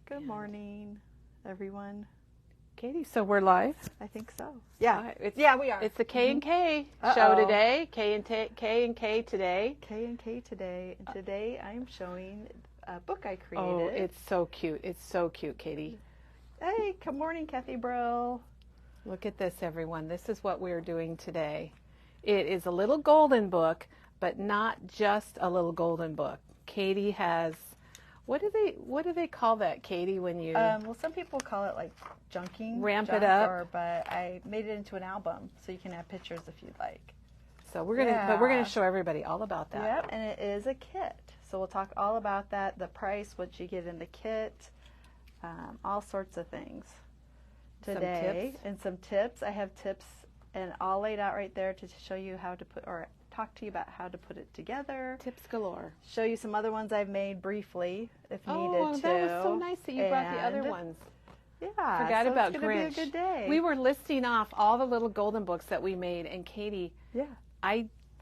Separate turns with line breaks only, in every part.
Good morning, everyone.
Katie, so we're live?
I think so. Yeah,
Yeah,
we are.
It's the K and K show today. K and K today.
K and K today. And today I'm showing a book I created.
Oh, it's so cute. It's so cute, Katie.
Hey, good morning, Kathy Brill.
Look at this, everyone. This is what we're doing today. It is a little golden book, but not just a little golden book. Katie has, what do they call that, Katie, when you
Well, some people call it like junking.
Ramp it up.
But I made it into an album, so you can have pictures if you'd like.
So we're gonna show everybody all about that.
Yep, and it is a kit. So we'll talk all about that, the price, what you get in the kit, all sorts of things today. And some tips. I have tips and all laid out right there to show you how to put, or talk to you about how to put it together.
Tips galore.
Show you some other ones I've made briefly if needed to.
Oh, that was so nice that you brought the other ones.
Yeah,
Forgot about
it's
Grinch.
Be a good day.
We were listing off all the little golden books that we made, and Katie,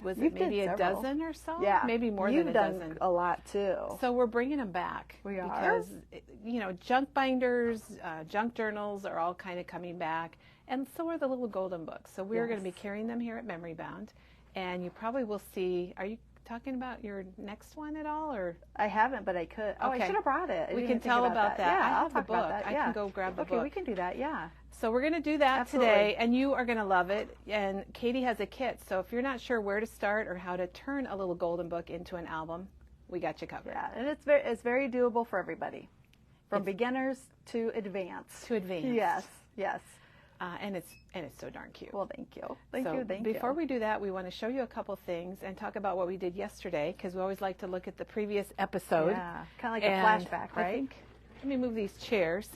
maybe a dozen or so?
Yeah,
maybe more than a dozen.
You've done a lot too.
So we're bringing them back.
We are,
because junk binders, junk journals are all kind of coming back, and so are the little golden books. So we're going to be carrying them here at Memory Bound, and you probably will see. Are you talking about your next one at all, or
I haven't, but I could. Oh,
okay.
I should have brought it.
We can tell about that.
Yeah,
I
I'll
have
talk
the book.
about that.
I
Yeah.
can go grab the book.
Okay, we can do that. Yeah.
So we're going to do that today, and you are going to love it. And Katie has a kit, so if you're not sure where to start or how to turn a little golden book into an album, we got you covered.
Yeah, and it's very doable for everybody, from beginners to advanced. Yes.
And it's so darn cute.
Well, thank you. Thank you.
Before we do that, we want to show you a couple things and talk about what we did yesterday, because we always like to look at the previous episode.
Yeah, kind of like a flashback, right?
Let me move these chairs.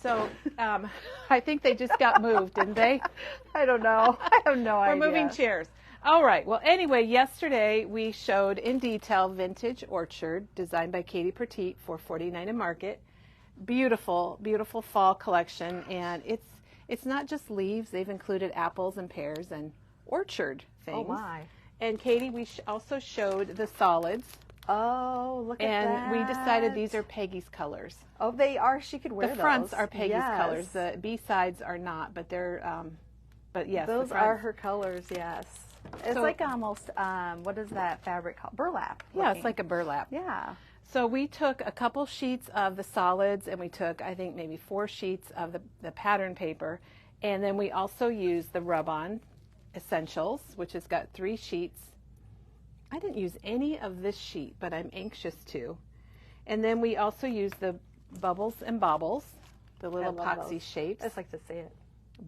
So I think they just got moved, didn't they?
I don't know. I have no idea.
We're moving chairs. All right. Well, anyway, yesterday we showed in detail Vintage Orchard, designed by Katie Petit for 49 and Market. Beautiful, beautiful fall collection, and it's not just leaves. They've included apples and pears and orchard things.
Oh my!
And Katie, we also showed the solids.
Oh, look at that!
And we decided these are Peggy's colors.
Oh, they are. She could wear those.
The fronts are Peggy's colors. The B sides are not, but they're. But yes,
those are her colors. Yes. It's like almost what is that fabric called? Burlap.
Yeah, it's like a burlap.
Yeah.
So we took a couple sheets of the solids, and we took, I think, maybe 4 sheets of the pattern paper, and then we also used the rub-on essentials, which has got 3 sheets. I didn't use any of this sheet, but I'm anxious to. And then we also used the bubbles and bobbles, the little epoxy shapes.
I just like to say it.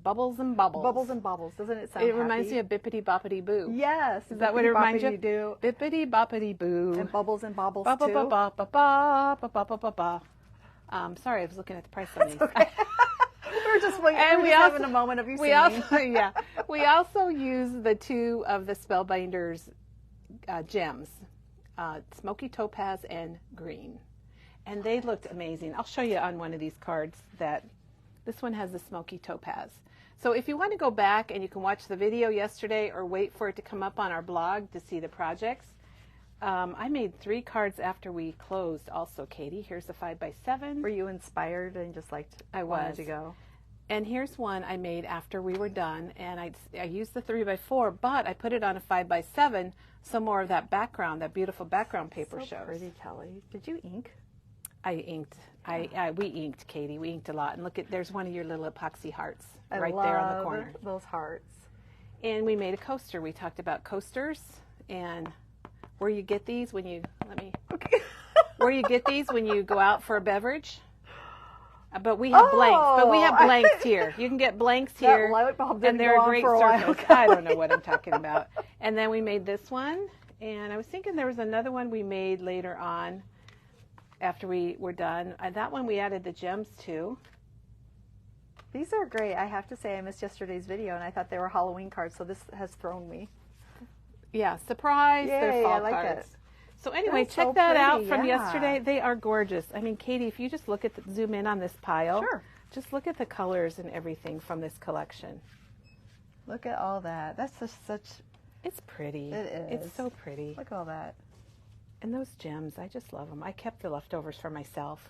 Bubbles and bobbles.
Bubbles and bobbles. Doesn't it sound
It reminds me of Bippity Boppity Boo.
Yes.
Is that what it reminds you of?
Do.
Bippity Boppity Boo.
And bubbles and bobbles
ba,
too.
Ba, ba, ba, ba, ba, ba, ba, ba. Sorry, I was looking at the price on these.
Okay. We're just having a moment of you singing.
We also use the 2 of the Spellbinders gems, Smoky Topaz and Green. And they looked amazing. I'll show you on one of these cards that this one has the Smoky Topaz. So if you want to go back and you can watch the video yesterday or wait for it to come up on our blog to see the projects, I made 3 cards after we closed also, Katie. Here's a 5x7.
Were you inspired and just wanted to go?
And here's one I made after we were done, and I used the 3x4, but I put it on a 5x7 so more of that background, that beautiful background paper shows.
So pretty, Kelly. Did you ink?
I inked. We inked, Katie. We inked a lot. And look at, there's one of your little epoxy hearts
there on the corner. Those hearts.
And we made a coaster. We talked about coasters and where you get these when you, where you get these when you go out for a beverage. But we have blanks. But we have blanks here. You can get blanks here. And they're a great surface. I don't know what I'm talking about. And then we made this one. And I was thinking there was another one we made later on after we were done. That one we added the gems to.
These are great. I have to say I missed yesterday's video, and I thought they were Halloween cards, so this has thrown me.
Yeah, surprise.
Yay,
they're fall
I like
cards.
it.
So anyway, check that out from yesterday. They are gorgeous. I mean, Katie, if you just look at zoom in on this pile.
Sure.
Just look at the colors and everything from this collection.
Look at all that. That's just such...
It's pretty.
It is.
It's so pretty.
Look at all that.
And those gems, I just love them. I kept the leftovers for myself.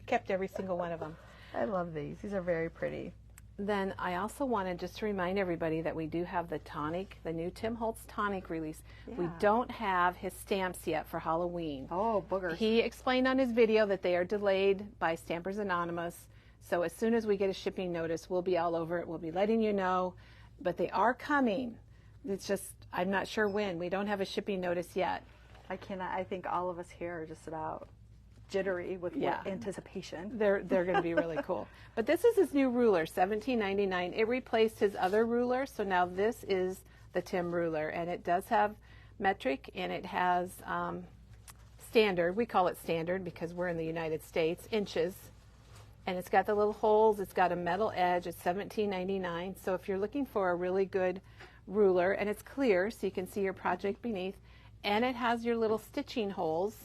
Kept every single one of them.
I love these. These are very pretty.
Then I also wanted just to remind everybody that we do have the tonic, the new Tim Holtz tonic release. Yeah. We don't have his stamps yet for Halloween.
Oh, boogers.
He explained on his video that they are delayed by Stampers Anonymous. So as soon as we get a shipping notice, we'll be all over it. We'll be letting you know. But they are coming. It's just, I'm not sure when. We don't have a shipping notice yet.
I think all of us here are just about jittery with anticipation.
They're going to be really cool. But this is his new ruler, $17.99. It replaced his other ruler, so now this is the Tim ruler, and it does have metric, and it has standard. We call it standard because we're in the United States, inches. And it's got the little holes. It's got a metal edge. It's $17.99. So if you're looking for a really good ruler, and it's clear so you can see your project beneath, and it has your little stitching holes.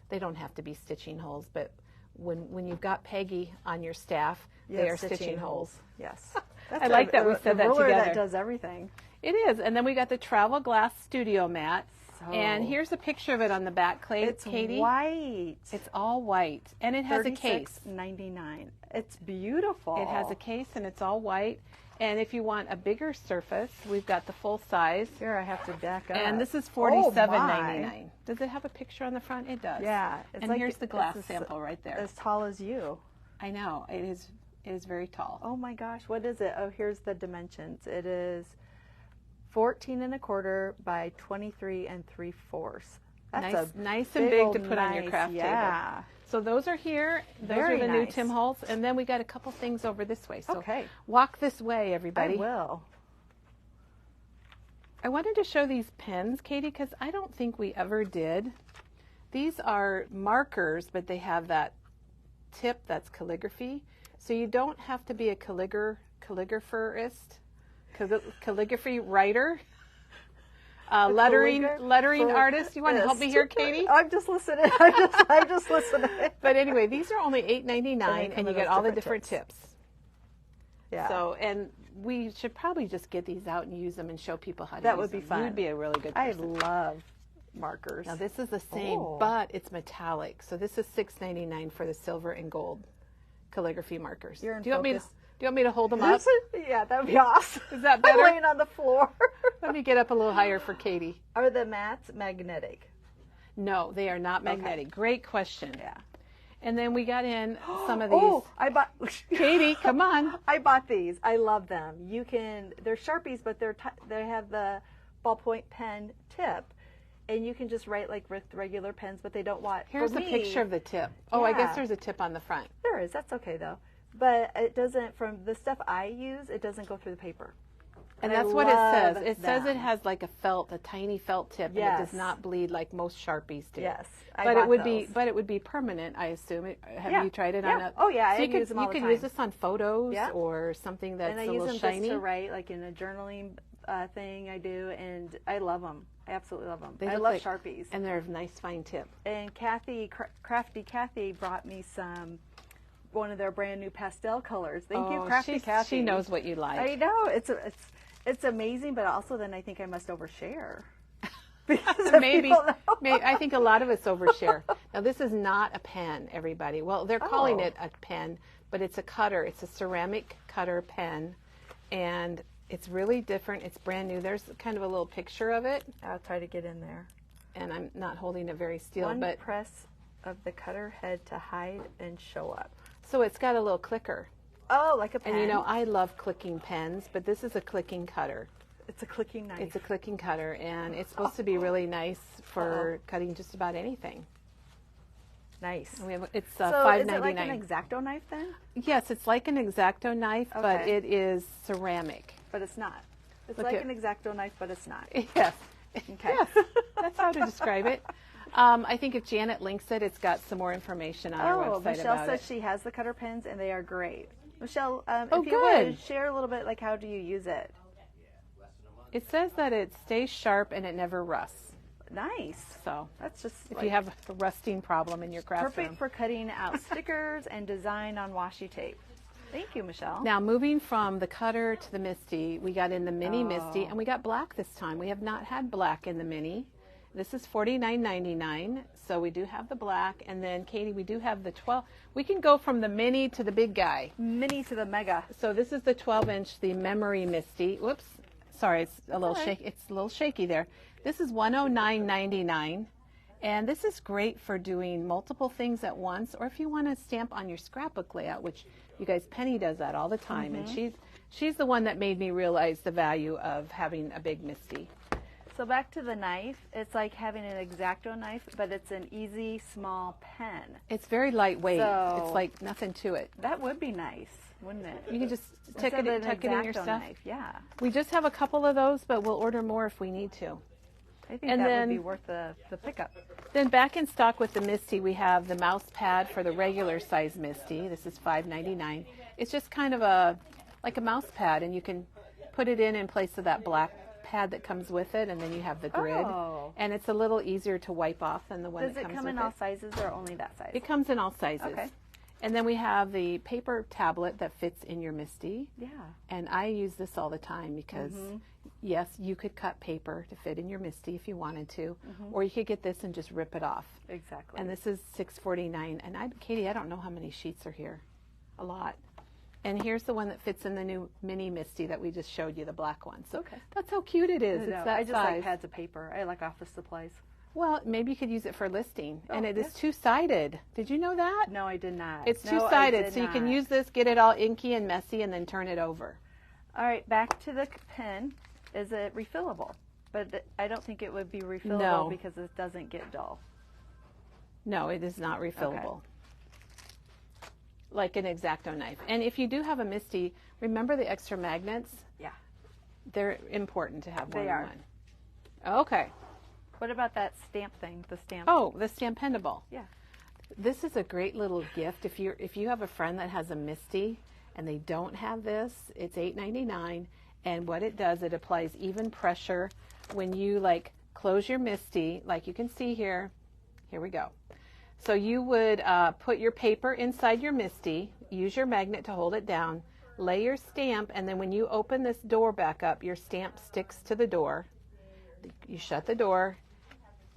They don't have to be stitching holes, but when you've got Peggy on your staff, they are stitching holes.
Yes.
I like that we said that together.
That does everything.
It is. And then we got the travel glass studio mat. And here's a picture of it on the back, Katie.
It's white.
It's all white. And it has a case.
$36.99. It's beautiful.
It has a case and it's all white. And if you want a bigger surface, we've got the full size.
Here, I have to back up.
And this is $47.99. Does it have a picture on the front? It does.
Yeah.
And here's the glass sample right there.
As tall as you.
I know. It is very tall.
Oh my gosh. What is it? Oh, here's the dimensions. It is 14 1/4 by 23 3/4. That's
nice and big to put on your craft table. So those are here. Those are the new Tim Holtz. And then we got a couple things over this way. So walk this way, everybody.
I will.
I wanted to show these pens, Katie, because I don't think we ever did. These are markers, but they have that tip that's calligraphy. So you don't have to be a calligrapherist. Calligraphy writer, lettering artist. You want to help me here, Katie?
I'm just listening. I'm just listening.
But anyway, these are only $8.99, and you get all the different tips.
Yeah.
So, and we should probably just get these out and use them and show people how to use
them.
That would be fun. You'd be a really good person.
I love markers.
Now this is the same, but it's metallic. So this is $6.99 for the silver and gold calligraphy markers.
You're in
Do you want me to hold them up?
Yeah, that would be awesome.
Is that better?
I'm laying on the floor.
Let me get up a little higher for Katie.
Are the mats magnetic?
No, they are not magnetic. Okay. Great question.
Yeah.
And then we got in some of these.
Oh, I bought.
Katie, come on.
I bought these. I love them. They're Sharpies, but they have the ballpoint pen tip. And you can just write like with regular pens, but they don't want.
Here's a picture of the tip. Oh, I guess there's a tip on the front.
There is. That's okay though. But it doesn't. From the stuff I use, it doesn't go through the paper.
And that's what it says. It says it has like a tiny felt tip, and it does not bleed like most Sharpies do.
Yes,
but it would be permanent, I assume. Have you tried it on a?
Oh yeah,
so
I use them all the time.
You can use this on photos or something that's a little shiny.
And I use them just to write, like in a journaling thing I do, and I love them. I absolutely love them. I love Sharpies.
And they're a nice fine tip.
And Crafty Kathy brought me one of their brand new pastel colors. Thank you, Crafty Kathy.
She knows what you like.
I know. It's amazing, but also then I think I must overshare.
Maybe. I think a lot of us overshare. Now, this is not a pen, everybody. Well, they're calling it a pen, but it's a cutter. It's a ceramic cutter pen, and it's really different. It's brand new. There's kind of a little picture of it.
I'll try to get in there.
And I'm not holding it very still.
One press of the cutter head to hide and show up.
So it's got a little clicker.
Oh, like a pen.
And you know, I love clicking pens, but this is a clicking cutter.
It's a clicking knife.
It's a clicking cutter, and it's supposed to be really nice for cutting just about anything.
Nice.
It's
$5.99. So is it like an X-Acto knife then?
Yes, it's like an X-Acto knife, but it is ceramic.
But it's not. It's like an X-Acto knife, but it's not.
Yes.
Okay.
Yes, that's how to describe it. I think if Janet links it, it's got some more information on our website about it.
Michelle says she has the cutter pens, and they are great. Michelle, if you would, share a little bit, like how do you use it?
It says that it stays sharp and it never rusts.
Nice.
So
that's just
if you have a rusting problem in your craft room.
Perfect for cutting out stickers and design on washi tape. Thank you, Michelle.
Now, moving from the cutter to the Misty, we got in the mini Misty, and we got black this time. We have not had black in the mini, This is $49.99. So we do have the black, and then Katie, we do have the 12. We can go from the mini to the big guy.
Mini to the mega.
So this is the 12-inch, the Memory Misty. Whoops, sorry, it's a little shaky. It's a little shaky there. This is $109.99, and this is great for doing multiple things at once, or if you want to stamp on your scrapbook layout, which you guys, Penny does that all the time, and she's the one that made me realize the value of having a big Misty.
So back to the knife, it's like having an X-Acto knife, but it's an easy, small pen.
It's very lightweight.
So
it's like nothing to it.
That would be nice, wouldn't it?
You can just tuck it in your stuff.
Knife, yeah.
We just have a couple of those, but we'll order more if we need to.
I think that would be worth the pickup.
Then back in stock with the Misty, we have the mouse pad for the regular size Misty. This is $5.99. It's just kind of like a mouse pad, and you can put it in place of that black pad that comes with it, and then you have the grid, and it's a little easier to wipe off than the one that comes with it.
Does it come in all sizes or only that size?
It comes in all sizes.
Okay.
And then we have the paper tablet that fits in your Misty.
Yeah.
And I use this all the time because, yes, you could cut paper to fit in your Misty if you wanted to, or you could get this and just rip it off.
Exactly.
And this is $6.49. And Katie, I don't know how many sheets are here. A lot. And here's the one that fits in the new mini Misty that we just showed you, the black one. So that's how cute it is. It's that
I just
size.
like pads of paper. I like office supplies.
Well, maybe you could use it for listing. And it is two-sided. Did you know that?
No, I did not.
It's two-sided, so you can use this, get it all inky and messy, and then turn it over.
All right, back to the pen. Is it refillable? But I don't think it would be refillable because it doesn't get dull.
No, it is not refillable. Okay. Like an X-Acto knife. And if you do have a Misty, remember the extra magnets?
Yeah.
They're important to have one.
They are.
Okay.
What about that stamp thing, the stamp?
Oh, the Stampendable.
Yeah.
This is a great little gift. If you have a friend that has a Misty and they don't have this, it's $8.99. And what it does, it applies even pressure when you close your Misty, like you can see here. Here we go. So you would put your paper inside your Misty, use your magnet to hold it down, lay your stamp, and then when you open this door back up, your stamp sticks to the door. You shut the door.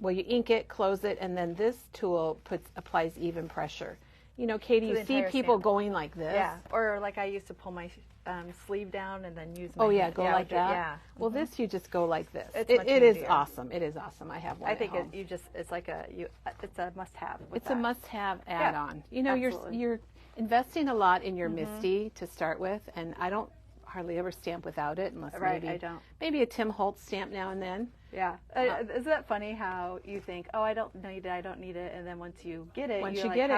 Well, you ink it, close it, and then this tool applies even pressure. You know, Katie, you see people going like this.
Yeah, or like I used to pull my sleeve down and then use my
hand. Go like that?
Yeah.
Well, this you just go like this.
It is
awesome. It is awesome. I have one
I think
at home.
it's like it's a must-have.
It's a must-have add-on. You know, you're investing a lot in your Misty to start with, and I don't hardly ever stamp without it unless maybe a Tim Holtz stamp now and then.
Yeah. Isn't that funny how you think, oh, I don't need it, and then once you get it,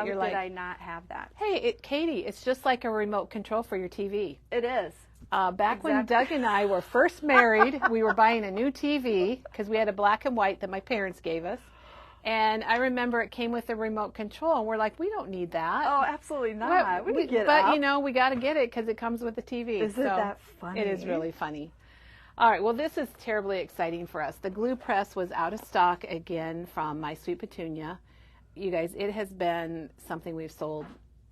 you're like, I not have that?
Hey, Katie, it's just like a remote control for your TV.
It is.
Back when Doug and I were first married, we were buying a new TV because we had a black and white that my parents gave us. And I remember it came with a remote control, and we're like, we don't need that.
Oh, absolutely not.
But you know, we got to get it because it comes with the TV.
Isn't that funny?
It is really funny. All right, well, this is terribly exciting for us. The glue press was out of stock again from My Sweet Petunia. You guys, it has been something we've sold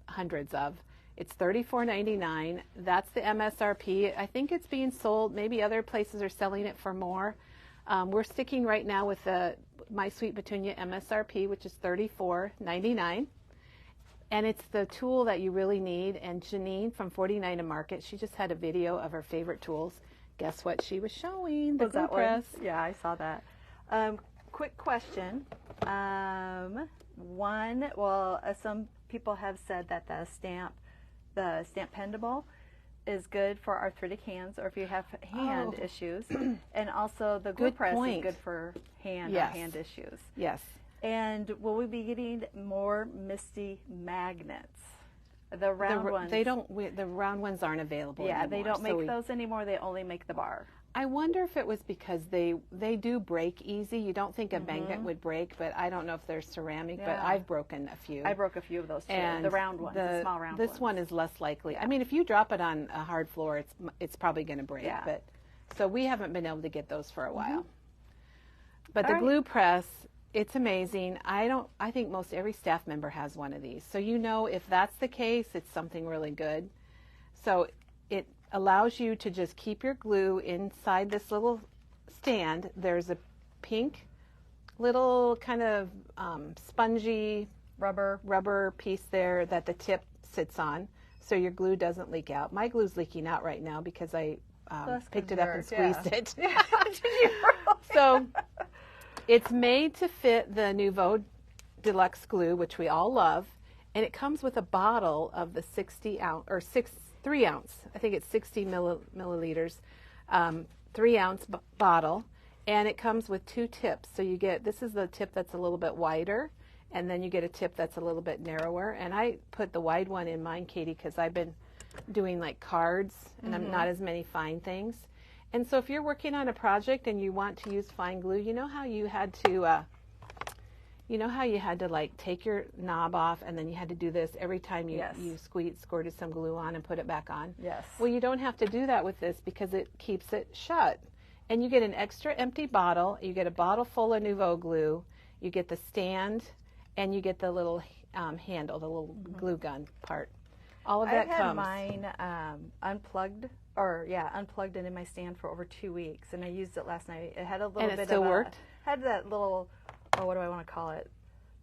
hundreds of. It's $34.99. That's the MSRP. I think it's being sold. Maybe other places are selling it for more. We're sticking right now with the My Sweet Petunia MSRP, which is $34.99. And it's the tool that you really need. And Janine from 49 to Market, she just had a video of her favorite tools. Guess what she was showing? The glue press.
Yeah, I saw that. Quick question. Some people have said that the Stampendable is good for arthritic hands, or if you have hand issues, and also the glue press is good for hand issues.
Yes.
And will we be getting more Misty magnets? The round ones.
The round ones aren't available anymore.
Yeah, they don't make those anymore. They only make the bar.
I wonder if it was because they do break easy. You don't think a magnet would break, but I don't know if they're ceramic, but I've broken a few.
I broke a few of those too. And the round ones, the small round ones.
This one is less likely. I mean, if you drop it on a hard floor, it's probably going to break.
Yeah.
So we haven't been able to get those for a while. But the glue press, it's amazing. I think most every staff member has one of these. So you know, if that's the case, it's something really good. So it allows you to just keep your glue inside this little stand. There's a pink little kind of spongy
rubber
piece there that the tip sits on, so your glue doesn't leak out. My glue's leaking out right now because I picked it up and squeezed it. So it's made to fit the Nouveau Deluxe glue, which we all love, and it comes with a bottle of the 60 ounce or 3 ounce. I think it's 60 milliliters, 3 ounce bottle, and it comes with 2 tips. So you get, this is the tip that's a little bit wider, and then you get a tip that's a little bit narrower. And I put the wide one in mine, Katie, because I've been doing like cards and I'm not as many fine things. And so if you're working on a project and you want to use fine glue, you know how you had to like take your knob off and then you had to do this every time you squirted some glue on and put it back on?
Yes.
Well, you don't have to do that with this because it keeps it shut. And you get an extra empty bottle. You get a bottle full of Nouveau glue. You get the stand, and you get the little handle, the little glue gun part. All of that comes.
I've had mine unplugged and in my stand for over 2 weeks, and I used it last night. It had a little
and
bit
it still
of
worked?
Had that little, what do I want to call it?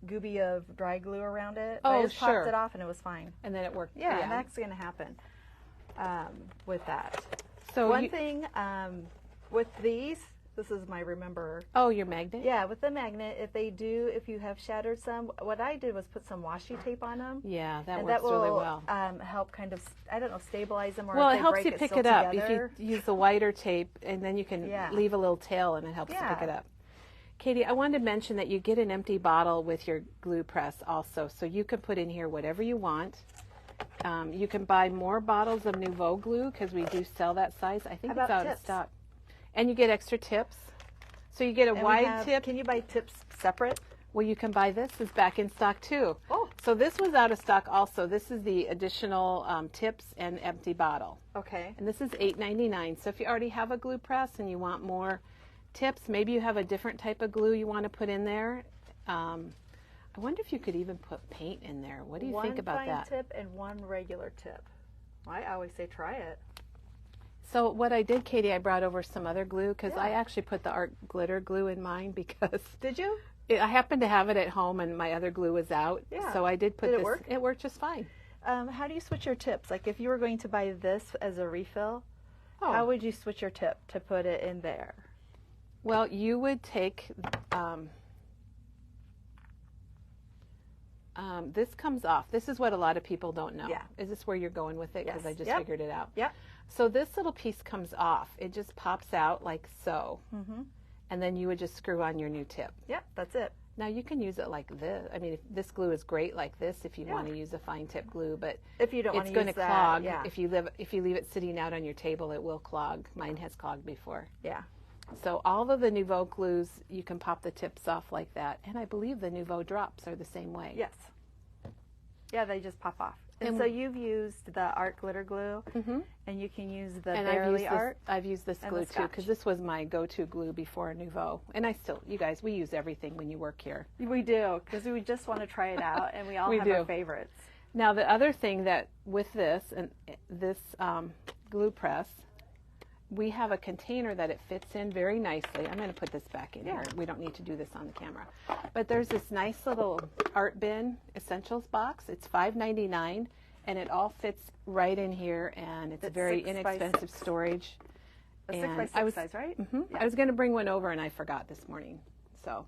Gooby of dry glue around it.
Oh,
I just popped it off and it was fine.
And then it worked.
Yeah, and that's going to happen with that.
So
one thing with these, this is my remember.
Oh, your magnet?
Yeah, with the magnet, if you have shattered some, what I did was put some washi tape on them.
Yeah, that
and
works really well.
That will help kind of, I don't know, stabilize them. Or
well,
if
it
they
helps
break,
you pick it up.
Together.
If you use the wider tape, and then you can leave a little tail and it helps to pick it up. Katie, I wanted to mention that you get an empty bottle with your glue press also, so you can put in here whatever you want. You can buy more bottles of Nouveau glue because we do sell that size. I think it's out of stock. And you get extra tips. So you get a wide tip.
Can you buy tips separate?
Well, you can buy this. It's back in stock too.
Oh.
So this was out of stock also. This is the additional tips and empty bottle.
Okay.
And this is $8.99. So if you already have a glue press and you want more tips, maybe you have a different type of glue you want to put in there. I wonder if you could even put paint in there. What do you think about that?
One fine tip and one regular tip. I always say try it.
So what I did, Katie, I brought over some other glue because I actually put the art glitter glue in mine because...
Did you?
I happened to have it at home and my other glue was out.
Yeah.
So I did put this.
Did it work?
It worked just fine.
How do you switch your tips? Like if you were going to buy this as a refill, how would you switch your tip to put it in there?
Well, you would take... this comes off. This is what a lot of people don't know.
Yeah.
Is this where you're going with it? Because I just figured it out.
Yeah.
So this little piece comes off. It just pops out like so. Mm-hmm. And then you would just screw on your new tip.
Yep, that's it.
Now you can use it like this. I mean, this glue is great like this if you want to use a fine tip glue, but
if you don't want to use that,
it's going to clog. Yeah. If you leave it sitting out on your table, it will clog. Mine has clogged before.
Yeah.
So all of the Nouveau glues, you can pop the tips off like that. And I believe the Nouveau drops are the same way.
Yes. Yeah, they just pop off. And so you've used the art glitter glue, and you can use the Barely Art.
I've used this glue too, because this was my go-to glue before Nouveau. And I still, you guys, we use everything when you work here.
We do, because we just want to try it out, and we all have our favorites.
Now, the other thing that with this, and this glue press, we have a container that it fits in very nicely. I'm going to put this back in here. We don't need to do this on the camera. But there's this nice little Art Bin Essentials box. It's $5.99, and it all fits right in here, and it's a very inexpensive storage.
A 6x6 size, right?
Yeah. I was going to bring one over, and I forgot this morning. So,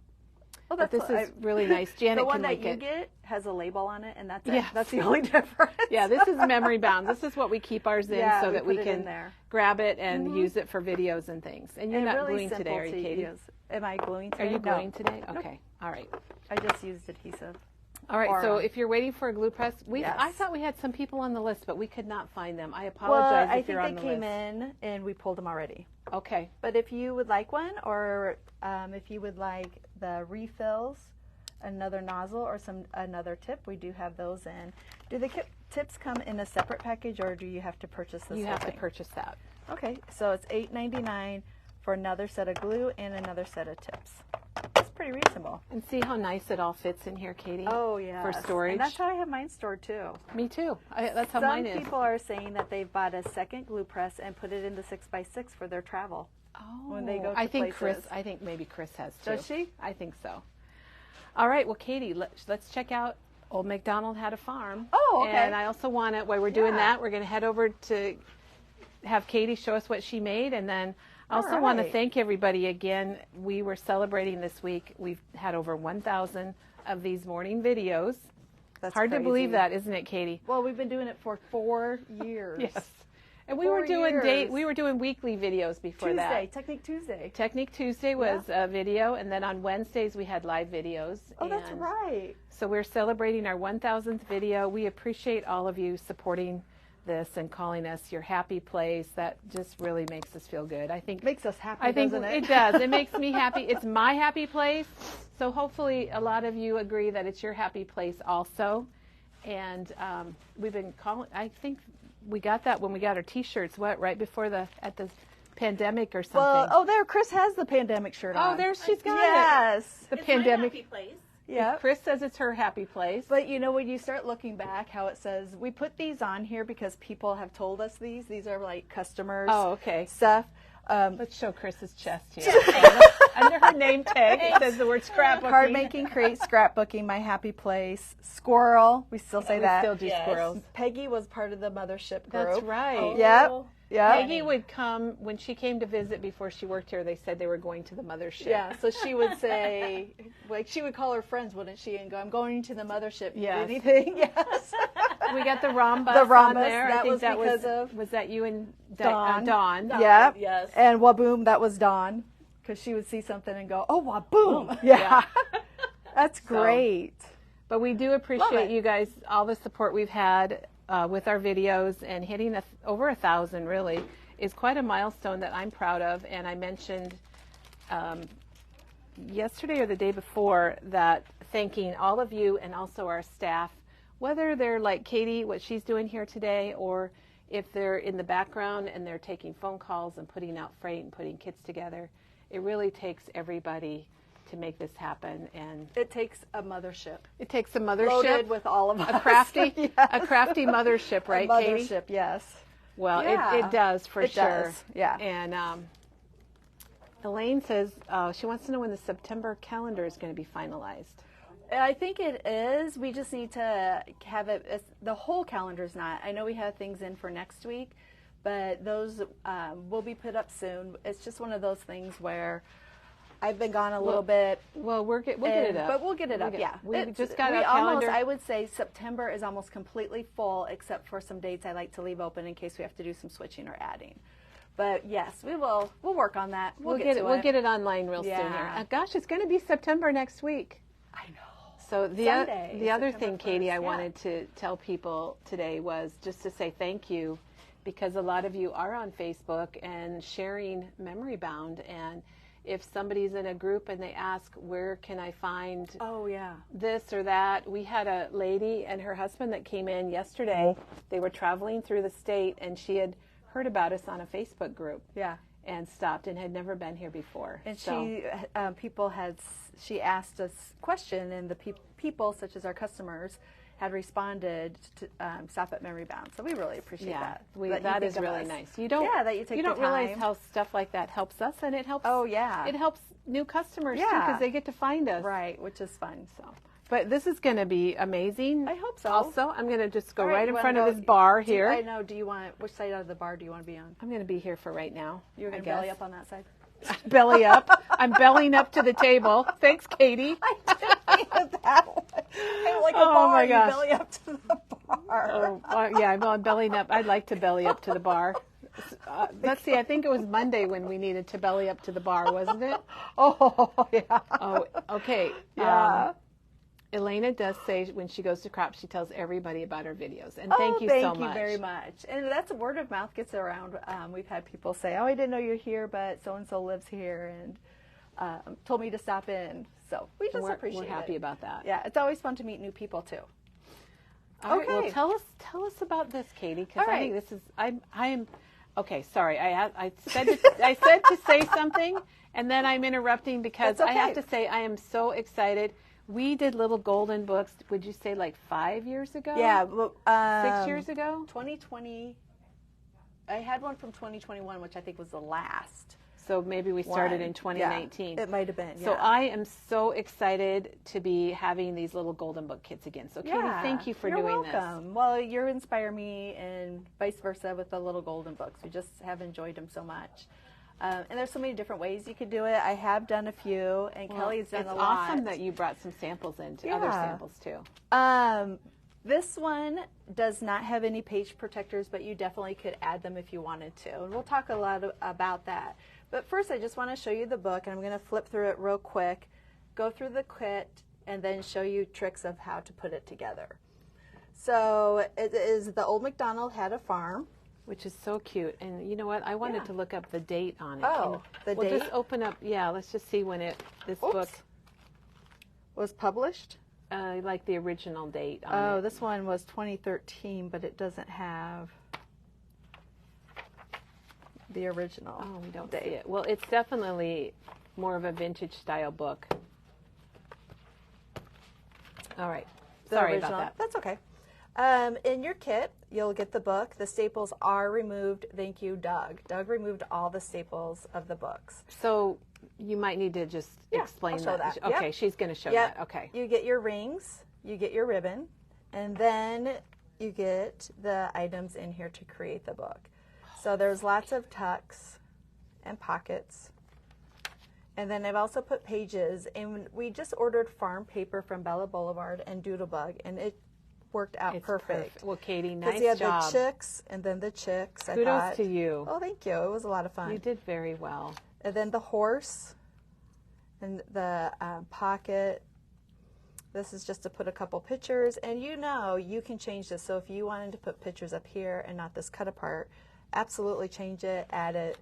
but
this is really nice. Janet
the one
can
that
like
you get has a label on it, and that's it. That's the only difference.
Yeah, this is memory bound. This is what we keep ours in so that we can grab it and use it for videos and things. And you're not gluing today, are you, Katie?
Am I gluing today?
Are you gluing today? Okay. All right.
I just used adhesive.
All right, so if you're waiting for a glue press, I thought we had some people on the list, but we could not find them. I apologize if you're on the list.
I think they came in and we pulled them already.
Okay.
But if you would like one, or if you would like the refills, another nozzle, or another tip, we do have those in. Do the tips come in a separate package, or do you have to purchase this?
You have to purchase that.
Okay, so it's $8.99 for another set of glue and another set of tips. It's pretty reasonable.
And see how nice it all fits in here, Katie?
Oh, yeah.
For storage.
And that's how I have mine stored, too.
Me, too. That's how mine is.
Some people are saying that they've bought a second glue press and put it in the 6x6 for their travel. when they go to
I think
places.
I think maybe Chris has too.
Does she?
I think so. All right, well, Katie, let's check out Old MacDonald Had a Farm.
Oh, okay.
And I also want to, while we're doing
Yeah.
that, we're going to head over to have Katie show us what she made. And then I also
All
want to
right.
thank everybody again. We were celebrating this week. We've had over 1,000 of these morning videos.
That's
Hard
crazy.
to believe that, isn't it, Katie?
Well, we've been doing it for 4 years.
Yes. And we
4
were doing
years.
we were doing weekly videos before
Tuesday,
that.
Technique Tuesday.
Technique Tuesday was a video, and then on Wednesdays we had live videos.
Oh, that's
and
right.
So we're celebrating our 1,000th video. We appreciate all of you supporting this and calling us your happy place. That just really makes us feel good. I think
Makes us happy,
I think
doesn't
it does. It makes me happy. It's my happy place. So hopefully a lot of you agree that it's your happy place also. And we've been calling, I think we got that when we got our T-shirts, right before at the pandemic or something.
Well, oh, there, Chris has the pandemic shirt on.
Oh, there she's got it.
Yes.
The
It's
pandemic.
my happy place.
Yeah.
Chris says it's her happy place.
But you know, when you start looking back, how it says, we put these on here because people have told us these. These are like customers.
Oh, okay.
Stuff.
Let's show Chris's chest here. Under her name tag, it says the word scrapbooking.
Card making, crate, scrapbooking, my happy place, squirrel. We still say
We
that.
still do squirrels.
Peggy was part of the mothership group.
That's right.
Oh.
Yep. Yep.
Peggy would come, when she came to visit before she worked here, they said they were going to the mothership.
Yeah, so she would say, like, she would call her friends, wouldn't she, and go, I'm going to the mothership.
Yes.
Anything? Yes.
We got the rhombus,
The rhombus,
on there.
that
I think
was
that
because
was,
of
was that you and
Dawn.
Dawn?
Yep.
Yes.
And Waboom, that was Dawn, because she would see something and go, oh, Waboom. Yeah. That's great.
But we do appreciate you guys, all the support we've had with our videos, and hitting over 1,000 really is quite a milestone that I'm proud of. And I mentioned yesterday or the day before that thanking all of you and also our staff, whether they're like Katie, what she's doing here today, or if they're in the background and they're taking phone calls and putting out freight and putting kits together. It really takes everybody to make this happen, and
It takes a mothership.
it takes a mothership,
Loaded with all of us.
a crafty,
Yes.
a crafty mothership, right,
A
Katie?
mothership, yes.
Well,
Yeah.
it does for
It
sure.
does, yeah.
And Elaine says she wants to know when the September calendar is going to be finalized.
I think it is. We just need to have it. The whole calendar's not. I know we have things in for next week, but those will be put up soon. It's just one of those things where I've been gone a little bit.
Well, we'll get it up.
But we'll get it up, yeah.
We just got
we
a calendar.
I would say September is almost completely full, except for some dates I like to leave open in case we have to do some switching or adding. But yes, we will. We'll work on that. We'll get it.
We'll get it online real soon
Yeah.
here. Gosh, it's going to be September next week.
I know.
So the
Sunday,
other
September
thing, Katie,
1st,
I
yeah.
wanted to tell people today was just to say thank you, because a lot of you are on Facebook and sharing Memory Bound. And if somebody's in a group and they ask, where can I find
Oh yeah.
this or that? We had a lady and her husband that came in yesterday. They were traveling through the state, and she had heard about us on a Facebook group.
Yeah.
And stopped and had never been here before.
And
So-
she asked us question, and the people, such as our customers, had responded to stop at Memory Bound. So we really appreciate
yeah,
that.
that
you
is
think of
really
us.
nice. You don't,
Yeah, that you take
you
the
don't realize
time.
how stuff like that helps us, and it helps.
Oh yeah.
It helps new customers too,
Yeah.
because they get to find us.
Right, which is fun.
So, but this is going to be amazing.
I hope so.
Also, I'm going to just go
All
right
you
in
wanna
front
go-
of this bar
I
here.
know. Do you want, which side of the bar do you want to be on?
I'm going to be here for right now.
You're going
I
to belly
guess.
up on that side?
Belly up. I'm bellying up to the table. Thanks, Katie.
I didn't mean it that way. Kind of like a
Oh,
bar,
my
you
gosh.
belly up to the bar.
Yeah, I'm bellying up. I'd like to belly up to the bar. Let's see. I think it was Monday when we needed to belly up to the bar, wasn't it?
Oh, yeah.
Oh, okay.
Yeah.
Elena does say when she goes to crop, she tells everybody about her videos. And thank you so much.
Thank you very much. And that's word of mouth gets around. We've had people say, oh, I didn't know you're here, but so-and-so lives here and told me to stop in. So we just appreciate it.
We're happy about that.
Yeah, it's always fun to meet new people, too.
All right, well,
Okay.
tell us about this, Katie, because
All
I think
right.
this is, I am, okay, sorry. I said to say something, and then I'm interrupting because
That's
I have
okay.
to say I am so excited. We did little golden books, would you say like 5 years ago?
Yeah.
6 years ago?
2020. I had one from 2021, which I think was the last.
So maybe we started in 2019.
Yeah, it might have been. Yeah.
So I am so excited to be having these little golden book kits again. So Katie, thank you for doing
welcome.
this.
Well, you inspire me and vice versa with the little golden books. We just have enjoyed them so much. And there's so many different ways you could do it. I have done a few, and Kelly's done a lot.
It's awesome that you brought some samples into other samples too.
This one does not have any page protectors, but you definitely could add them if you wanted to. And we'll talk a lot about that. But first, I just want to show you the book, and I'm going to flip through it real quick, go through the kit, and then show you tricks of how to put it together. So it is The Old MacDonald Had a Farm.
Which is so cute. And you know what? I wanted to look up the date on it.
Oh, the
we'll
date?
just open up, let's just see when this book
was published.
Like the original date on it.
Oh, this one was 2013, but it doesn't have the original.
Oh, we don't see it. Well, it's definitely more of a vintage style book. All right. Sorry about that.
That's okay. In your kit, you'll get the book. The staples are removed. Thank you, Doug. Doug removed all the staples of the books.
So you might need to just explain
I'll show that.
Okay, she's going to show that. Okay.
You get your rings, you get your ribbon, and then you get the items in here to create the book. So there's lots of tucks and pockets. And then I've also put pages, and we just ordered farm paper from Bella Boulevard and Doodlebug, and it worked out perfect.
Well, Katie, nice job.
Because you had the chicks, and then the chicks.
Kudos to you.
Oh, thank you. It was a lot of fun.
You did very well.
And then the horse, and the pocket. This is just to put a couple pictures, and you can change this. So if you wanted to put pictures up here and not this cut apart, absolutely change it, add it,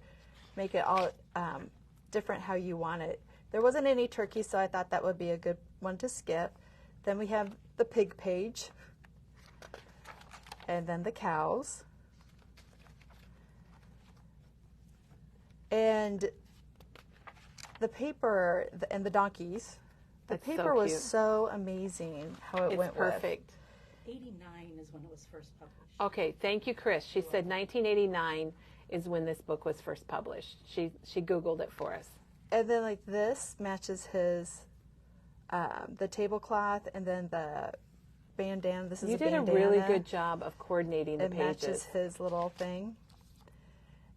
make it all different how you want it. There wasn't any turkey, so I thought that would be a good one to skip. Then we have the pig page, and then the cows, and the paper and the donkeys. The paper was so amazing how it went
perfect.
89 is when it was first published.
Okay, thank you, Chris. She said 1989 is when this book was first published. She Googled it for us.
And then like this matches his, the tablecloth, and then the bandana. This is
you
a
did
bandana.
a really good job of coordinating the pages.
It matches his little thing.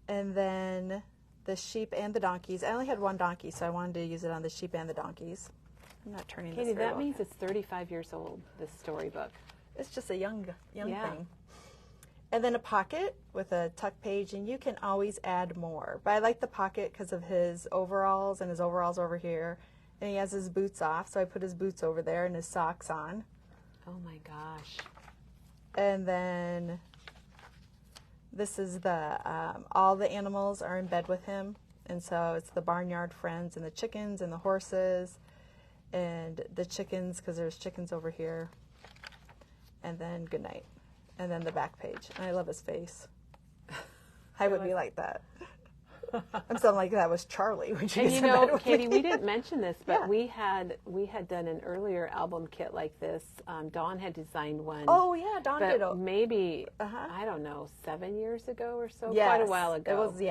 And then the sheep and the donkeys. I only had one donkey, so I wanted to use it on the sheep and the donkeys. I'm not turning
Katie,
this very
that
well.
means it's 35 years old, this storybook.
It's just a young thing. And then a pocket with a tuck page, and you can always add more. But I like the pocket because of his overalls, and his overalls over here. And he has his boots off, so I put his boots over there and his socks on.
Oh my gosh.
And then this is the, all the animals are in bed with him. And so it's the barnyard friends and the chickens and the horses and the chickens, because there's chickens over here. And then good night. And then the back page. And I love his face. I would be like that. I'm sounding like that was Charlie when she gets in bed with
Katie,
me.
we didn't mention this, but we had done an earlier album kit like this. Dawn had designed one.
Oh yeah, Dawn did.
Maybe I don't know, 7 years ago or so.
Yes,
quite a while ago.
It was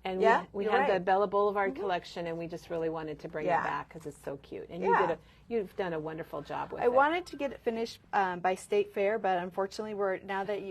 And
yeah,
we
you're
had the
right.
Bella Boulevard collection, and we just really wanted to bring it back because it's so cute. And you've done a wonderful job with it.
I wanted to get it finished by State Fair, but unfortunately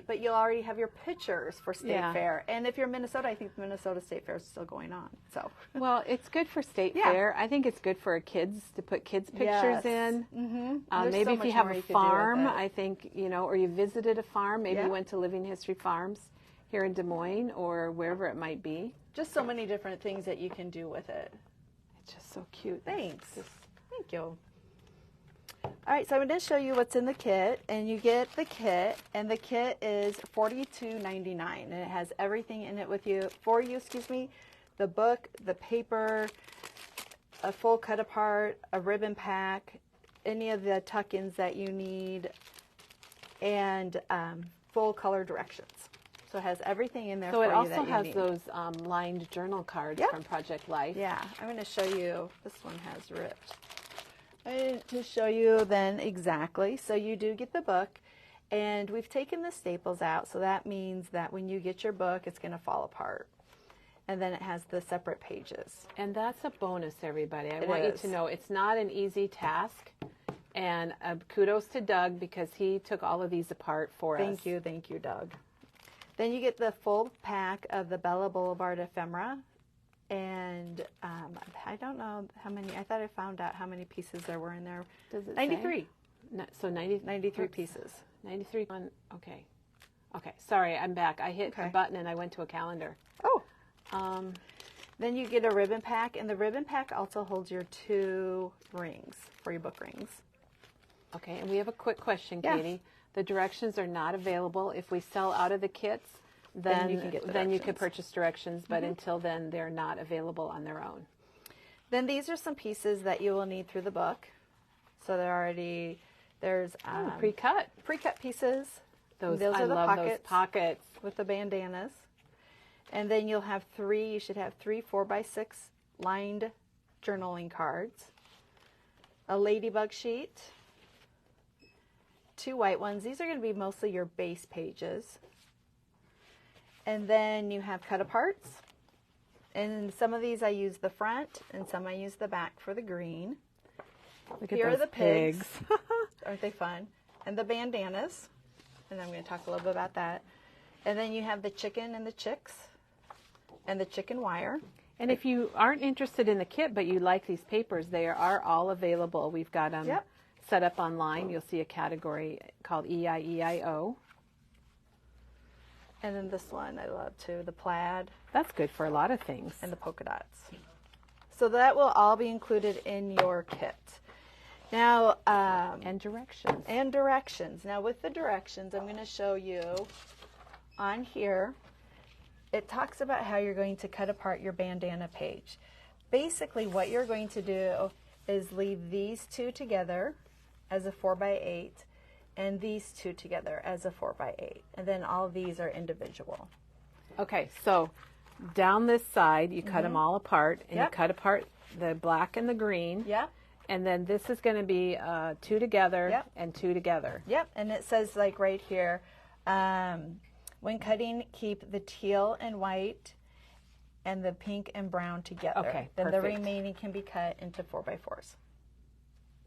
but you'll already have your pictures for State Fair. And if you're in Minnesota, I think the Minnesota State Fair is still going on. So
well, it's good for State Fair. I think it's good for kids to put kids' pictures in.
Mm-hmm.
Maybe if you have a farm, I think, or you visited a farm, maybe you went to Living History Farms here in Des Moines or wherever it might be.
Just so many different things that you can do with it.
It's just so cute.
Thanks. Thank you. All right, so I'm going to show you what's in the kit, and you get the kit, and the kit is $42.99, and it has everything in it for you, the book, the paper, a full cut apart, a ribbon pack, any of the tuck-ins that you need, and full color directions. So it has everything in there for you that you need.
So it also has those lined journal cards from Project Life.
Yeah, I'm going to show you. This one has ripped. To show you then exactly. So you do get the book, and we've taken the staples out, so that means that when you get your book, it's going to fall apart. and then it has the separate pages.
And that's a bonus, everybody. I
It
want you
is.
to know it's not an easy task. And kudos to Doug because he took all of these apart for us.
Thank you, Doug. Then you get the full pack of the Bella Boulevard ephemera. And I don't know how many. I thought I found out how many pieces there were in there.
Does it
93.
say? So 93
pieces.
93. Okay. Okay. Sorry, I'm back. I hit a button and I went to a calendar.
Oh. Then you get a ribbon pack, and the ribbon pack also holds your 2 rings for your book rings.
Okay, and we have a quick question,
Yeah.
Katie. The directions are not available. If we sell out of the kits, then
you can get the
you could
directions.
purchase directions, but until then, they're not available on their own.
Then these are some pieces that you will need through the book. So there's
Pre-cut.
pre-cut pieces.
Those
are
I
the
love
pockets
those pockets.
with the bandanas. And then you should have 3 4x6 lined journaling cards, a ladybug sheet, 2 white ones. These are going to be mostly your base pages. And then you have cut aparts. And some of these I use the front and some I use the back for the green.
Look
Here
at
are
those
the pigs. Aren't they fun? And the bandanas. And I'm going to talk a little bit about that. And then you have the chicken and the chicks and the chicken wire.
And if you aren't interested in the kit, but you like these papers, they are all available. We've got them set up online. You'll see a category called EIEIO.
And then this one I love too, the plaid
That's good for a lot of things.
and the polka dots. So that will all be included in your kit. Now,
And directions.
and directions. Now with the directions, I'm going to show you on here. It talks about how you're going to cut apart your bandana page. Basically what you're going to do is leave these 2 together as a 4x8 and these 2 together as a 4x8. And then all of these are individual.
Okay, so down this side, you cut them all apart, and you cut apart the black and the green.
Yep.
And then this is going to be 2 together
Yep.
and 2 together.
Yep. And it says like right here, when cutting, keep the teal and white and the pink and brown together.
Okay,
Then the
perfect.
remaining can be cut into 4x4s.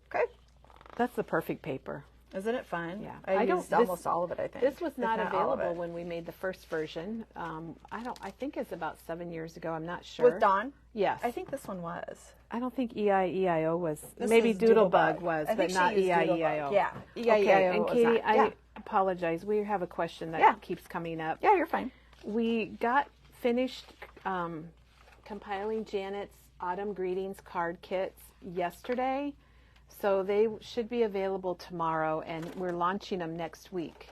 Okay.
That's the perfect paper.
Isn't it fun?
Yeah.
I used almost all of it, I think.
This was
if
not
all of
available
it.
when we made the first version. I think it's about 7 years ago. I'm not sure.
With Dawn?
Yes.
I think this one was.
I don't think EIEIO was.
This
Maybe
is
Doodlebug was,
I
but
think she
not
used Doodlebug.
EIEIO.
Yeah.
Okay,
EIEIO
and
was
Katie,
not. Yeah.
I apologize. We have a question that
Yeah.
keeps coming up.
Yeah, you're fine.
We got finished compiling Janet's Autumn Greetings card kits yesterday, so they should be available tomorrow, and we're launching them next week.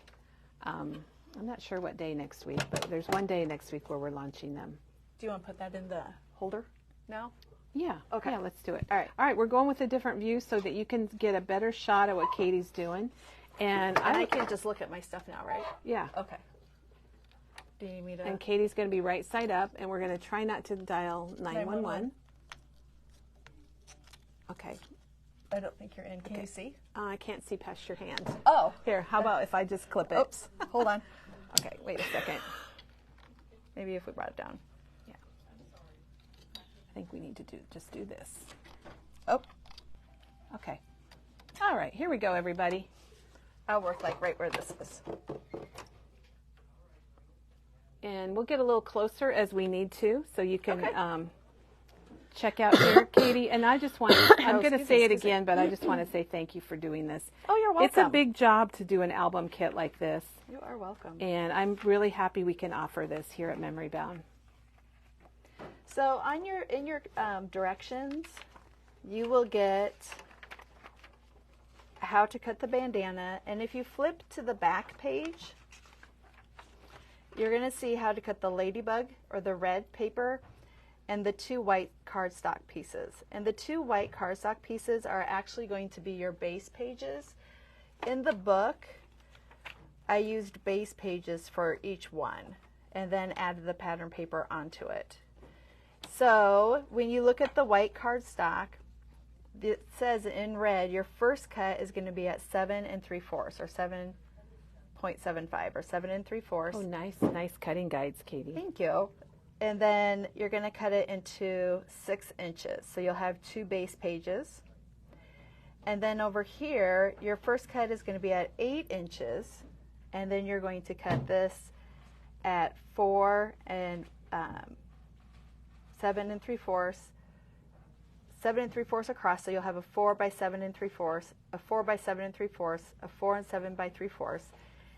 I'm not sure what day next week, but there's one day next week where we're launching them.
Do you want to put that in the holder now?
Yeah.
Okay.
Yeah, let's do it.
All right.
All right, we're going with a different view so that you can get a better shot at what Katie's doing. And
I can just look at my stuff now, right?
yeah.
Okay. Do you need me to?
And Katie's going to be right side up, and we're going to try not to dial 911. Okay.
I don't think you're in. Can you see?
I can't see past your hand.
Oh.
Here, how about if I just clip it?
Oops. Hold on.
Okay, wait a second.
Maybe if we brought it down.
Yeah. I think we need to just do this.
Oh.
Okay. All right, here we go, everybody.
I'll work like right where this is.
And we'll get a little closer as we need to, so you can
Okay.
check out here, Katie. And I just want to, I'm going to
excuse
say
me,
it
excuse me.
again, but I just want to say thank you for doing this.
Oh, you're welcome.
It's a big job to do an album kit like this,
You are welcome.
and I'm really happy we can offer this here at Memory Bound.
So on in your directions, you will get how to cut the bandana, and if you flip to the back page, you're going to see how to cut the ladybug or the red paper and the 2 white cardstock pieces. And the 2 white cardstock pieces are actually going to be your base pages. In the book, I used base pages for each one and then added the pattern paper onto it. So when you look at the white cardstock, it says in red, your first cut is going to be at 7 3/4 or 7.75 or 7 3/4.
Oh, nice cutting guides, Katie.
Thank you. And then you're going to cut it into 6 inches. So you'll have 2 base pages. And then over here, your first cut is going to be at 8 inches. And then you're going to cut this at 4 and 7 3/4. 7 3/4 across, so you'll have a 4 by 7 3/4, a 4 by 7 3/4, a 4 and 7 by 3/4.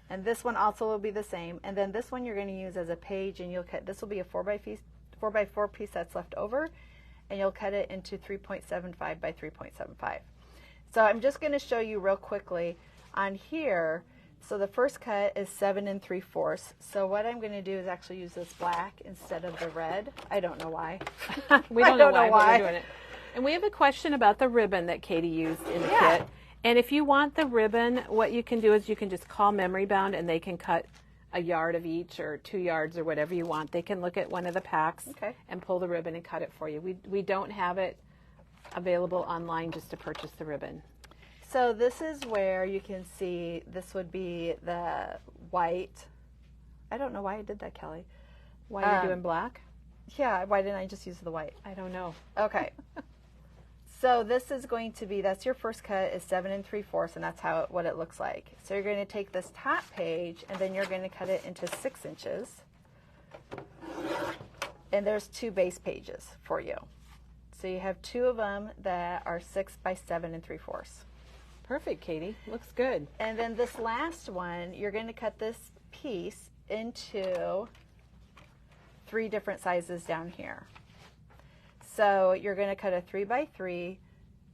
And this one also will be the same. And then this one you're going to use as a page, and you'll cut, this will be a 4 by 4 piece that's left over, and you'll cut it into 3.75 by 3.75. So I'm just going to show you real quickly on here. So the first cut is 7 3/4. So what I'm going to do is actually use this black instead of the red. I don't know why.
We don't know why, but we're doing it. And we have a question about the ribbon that Katie used in the kit. And if you want the ribbon, what you can do is you can just call Memory Bound, and they can cut a yard of each or 2 yards or whatever you want. They can look at one of the packs and pull the ribbon and cut it for you. We don't have it available online just to purchase the ribbon.
So this is where you can see, this would be the white. I don't know why I did that, Kelly.
Why you're doing black?
Yeah, why didn't I just use the white?
I don't know.
Okay. So this is going to be, that's your first cut is 7 3/4, and that's what it looks like. So you're going to take this top page, and then you're going to cut it into 6 inches. And there's 2 base pages for you. So you have 2 of them that are 6 by 7 3/4.
Perfect, Katie. Looks good.
And then this last one, you're going to cut this piece into 3 different sizes down here. So you're going to cut a 3 by 3,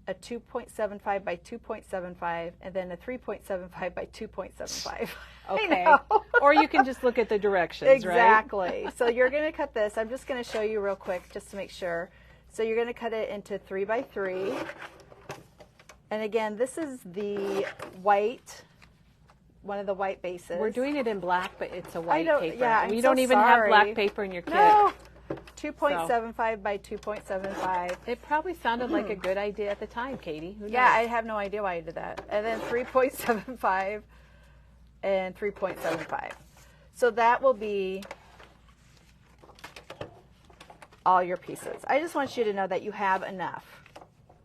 a 2.75 by 2.75, and then a 3.75 by 2.75.
Okay. Or you can just look at the directions,
exactly.
Right?
So you're going to cut this. I'm just going to show you real quick just to make sure. So you're going to cut it into 3 by 3. And again, this is the white, one of the white bases.
We're doing it in black, but it's a white paper.
Yeah,
you don't even have black paper in your kit.
No. 2.75 by 2.75.
It probably sounded like a good idea at the time, Katie. Who knows?
Yeah, I have no idea why I did that. And then 3.75 and 3.75. So that will be all your pieces. I just want you to know that you have enough.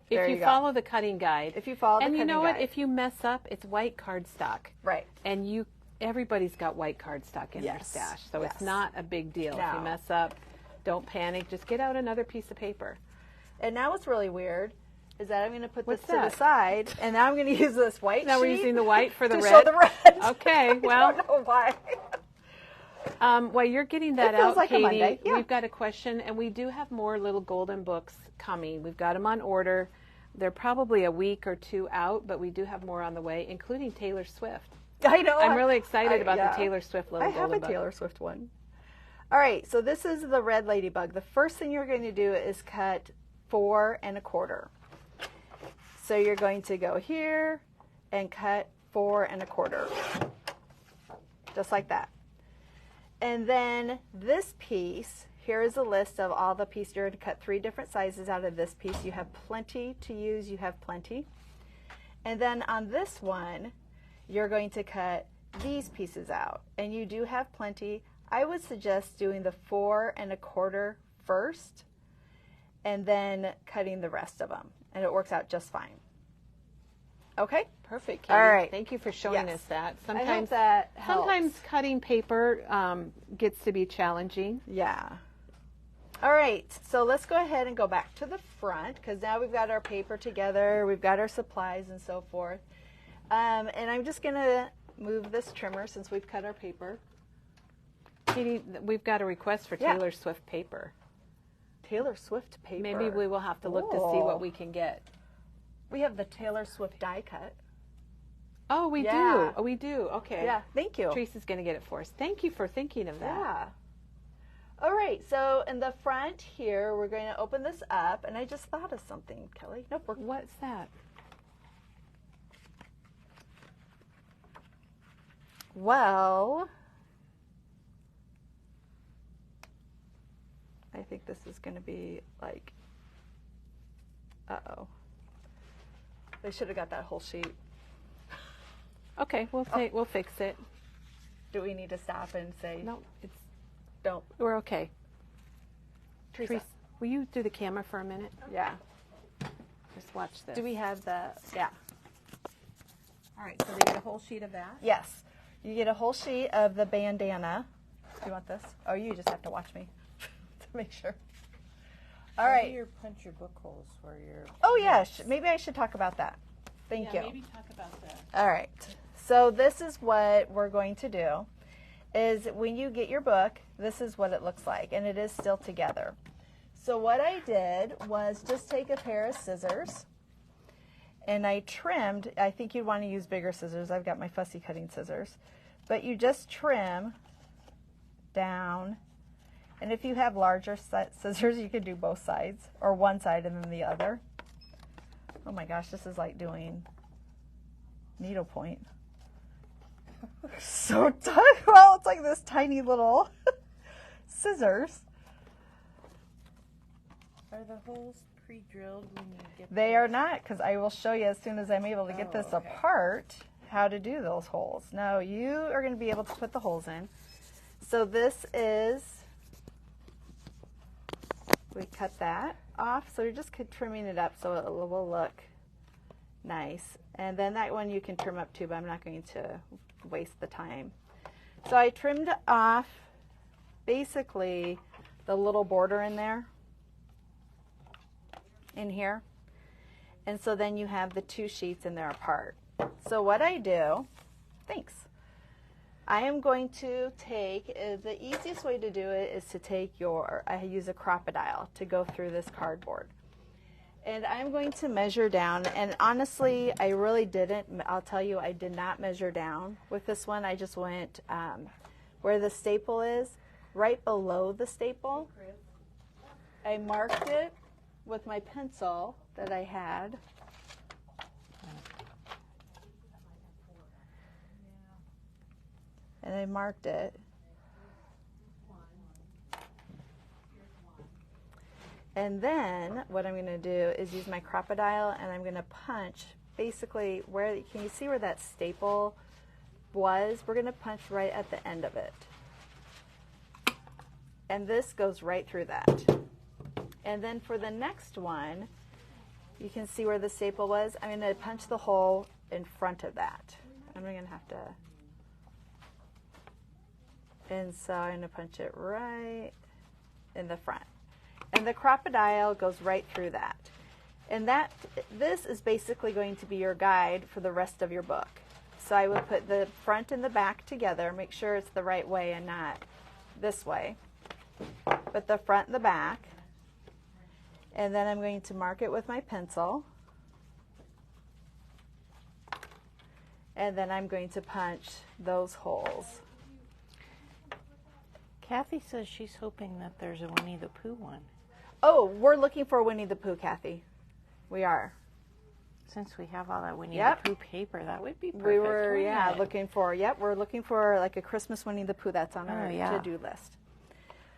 If you follow the cutting guide.
If you follow the
cutting guide. And you know what?
guide.
If you mess up, it's white cardstock.
Right.
And everybody's got white cardstock in their stash. So it's not a big deal.
No.
If you mess up, don't panic. Just get out another piece of paper.
And now what's really weird is that I'm going to put
What's
this to the side, and now I'm going to use this white
Now
sheet
we're using the white for the
to
red?
show the red.
Okay, well.
I don't know why.
While you're getting that
It feels
out,
like a
Katie,
Monday. Yeah.
we've got a question, and we do have more little golden books coming. We've got them on order. They're probably a week or 2 out, but we do have more on the way, including Taylor Swift.
I know.
I'm really excited about the Taylor Swift little
golden book. I have a
book.
Taylor Swift one. All right, so this is the red ladybug. The first thing you're going to do is cut 4 1/4. So you're going to go here and cut 4 1/4, just like that. And then this piece, here is a list of all the pieces. You're going to cut 3 different sizes out of this piece. You have plenty to use. You have plenty. And then on this one, you're going to cut these pieces out. And you do have plenty. I would suggest doing the 4 1/4 first and then cutting the rest of them. And it works out just fine. Okay?
Perfect, Katie.
All right.
Thank you for showing us that.
I hope that helps.
Sometimes cutting paper gets to be challenging.
Yeah. All right, so let's go ahead and go back to the front, because now we've got our paper together, we've got our supplies and so forth. And I'm just going to move this trimmer since we've cut our paper.
Katie, we've got a request for Taylor Swift paper.
Taylor Swift paper.
Maybe we will have to look to see what we can get.
We have the Taylor Swift die cut.
Oh, we do. Oh, we do. Okay.
Yeah, thank you.
Teresa's going to get it for us. Thank you for thinking of that.
Yeah. All right, so in the front here, we're going to open this up, and I just thought of something, Kelly. Nope.
What's that?
Well, I think this is going to be like, uh-oh. They should have got that whole sheet.
Okay, we'll fix it.
Do we need to stop and say
no?
don't?
We're okay.
Teresa.
Will you do the camera for a minute?
Yeah.
Just watch this.
Do we have the, yeah.
All right, so they get a whole sheet of that.
Yes. You get a whole sheet of the bandana. Do you want this? Oh, you just have to watch me to make sure. All right.
Your punch your book holes where you're.
Oh, yeah. Maybe I should talk about that. Thank you.
Maybe talk about that.
All right. So this is what we're going to do is when you get your book, this is what it looks like, and it is still together. So what I did was just take a pair of scissors, and I trimmed. I think you'd want to use bigger scissors. I've got my fussy cutting scissors. But you just trim down, and if you have larger scissors, you could do both sides, or one side and then the other. Oh my gosh, this is like doing needlepoint. So tiny. Well, it's like this tiny little scissors.
Are the holes pre-drilled when you get
They are not, because I will show you as soon as I'm able to get this apart how to do those holes. Now you are going to be able to put the holes in. So this is, we cut that off. So you're just trimming it up so it will look nice. And then that one you can trim up too, but I'm not going to waste the time. So I trimmed off basically the little border in there, in here. And so then you have the two sheets and they're apart. So what I do, thanks. I am going to take, the easiest way to do it is to take I use a crocodile to go through this cardboard. And I'm going to measure down, and honestly, I really didn't, I'll tell you, I did not measure down with this one. I just went where the staple is, right below the staple. I marked it with my pencil that I had. And I marked it. And then what I'm going to do is use my crocodile, and I'm going to punch basically where, can you see where that staple was? We're going to punch right at the end of it. And this goes right through that. And then for the next one, you can see where the staple was. I'm going to punch the hole in front of that. I'm going to have to, and so I'm going to punch it right in the front. And the crocodile goes right through that. And this is basically going to be your guide for the rest of your book. So I would put the front and the back together, make sure it's the right way and not this way. But the front and the back. And then I'm going to mark it with my pencil. And then I'm going to punch those holes.
Kathy says she's hoping that there's a Winnie the Pooh one.
Oh, we're looking for Winnie the Pooh, Kathy. We are.
Since we have all that Winnie the Pooh paper, that would be perfect.
We were, looking for, we're looking for like a Christmas Winnie the Pooh. That's on our to-do list.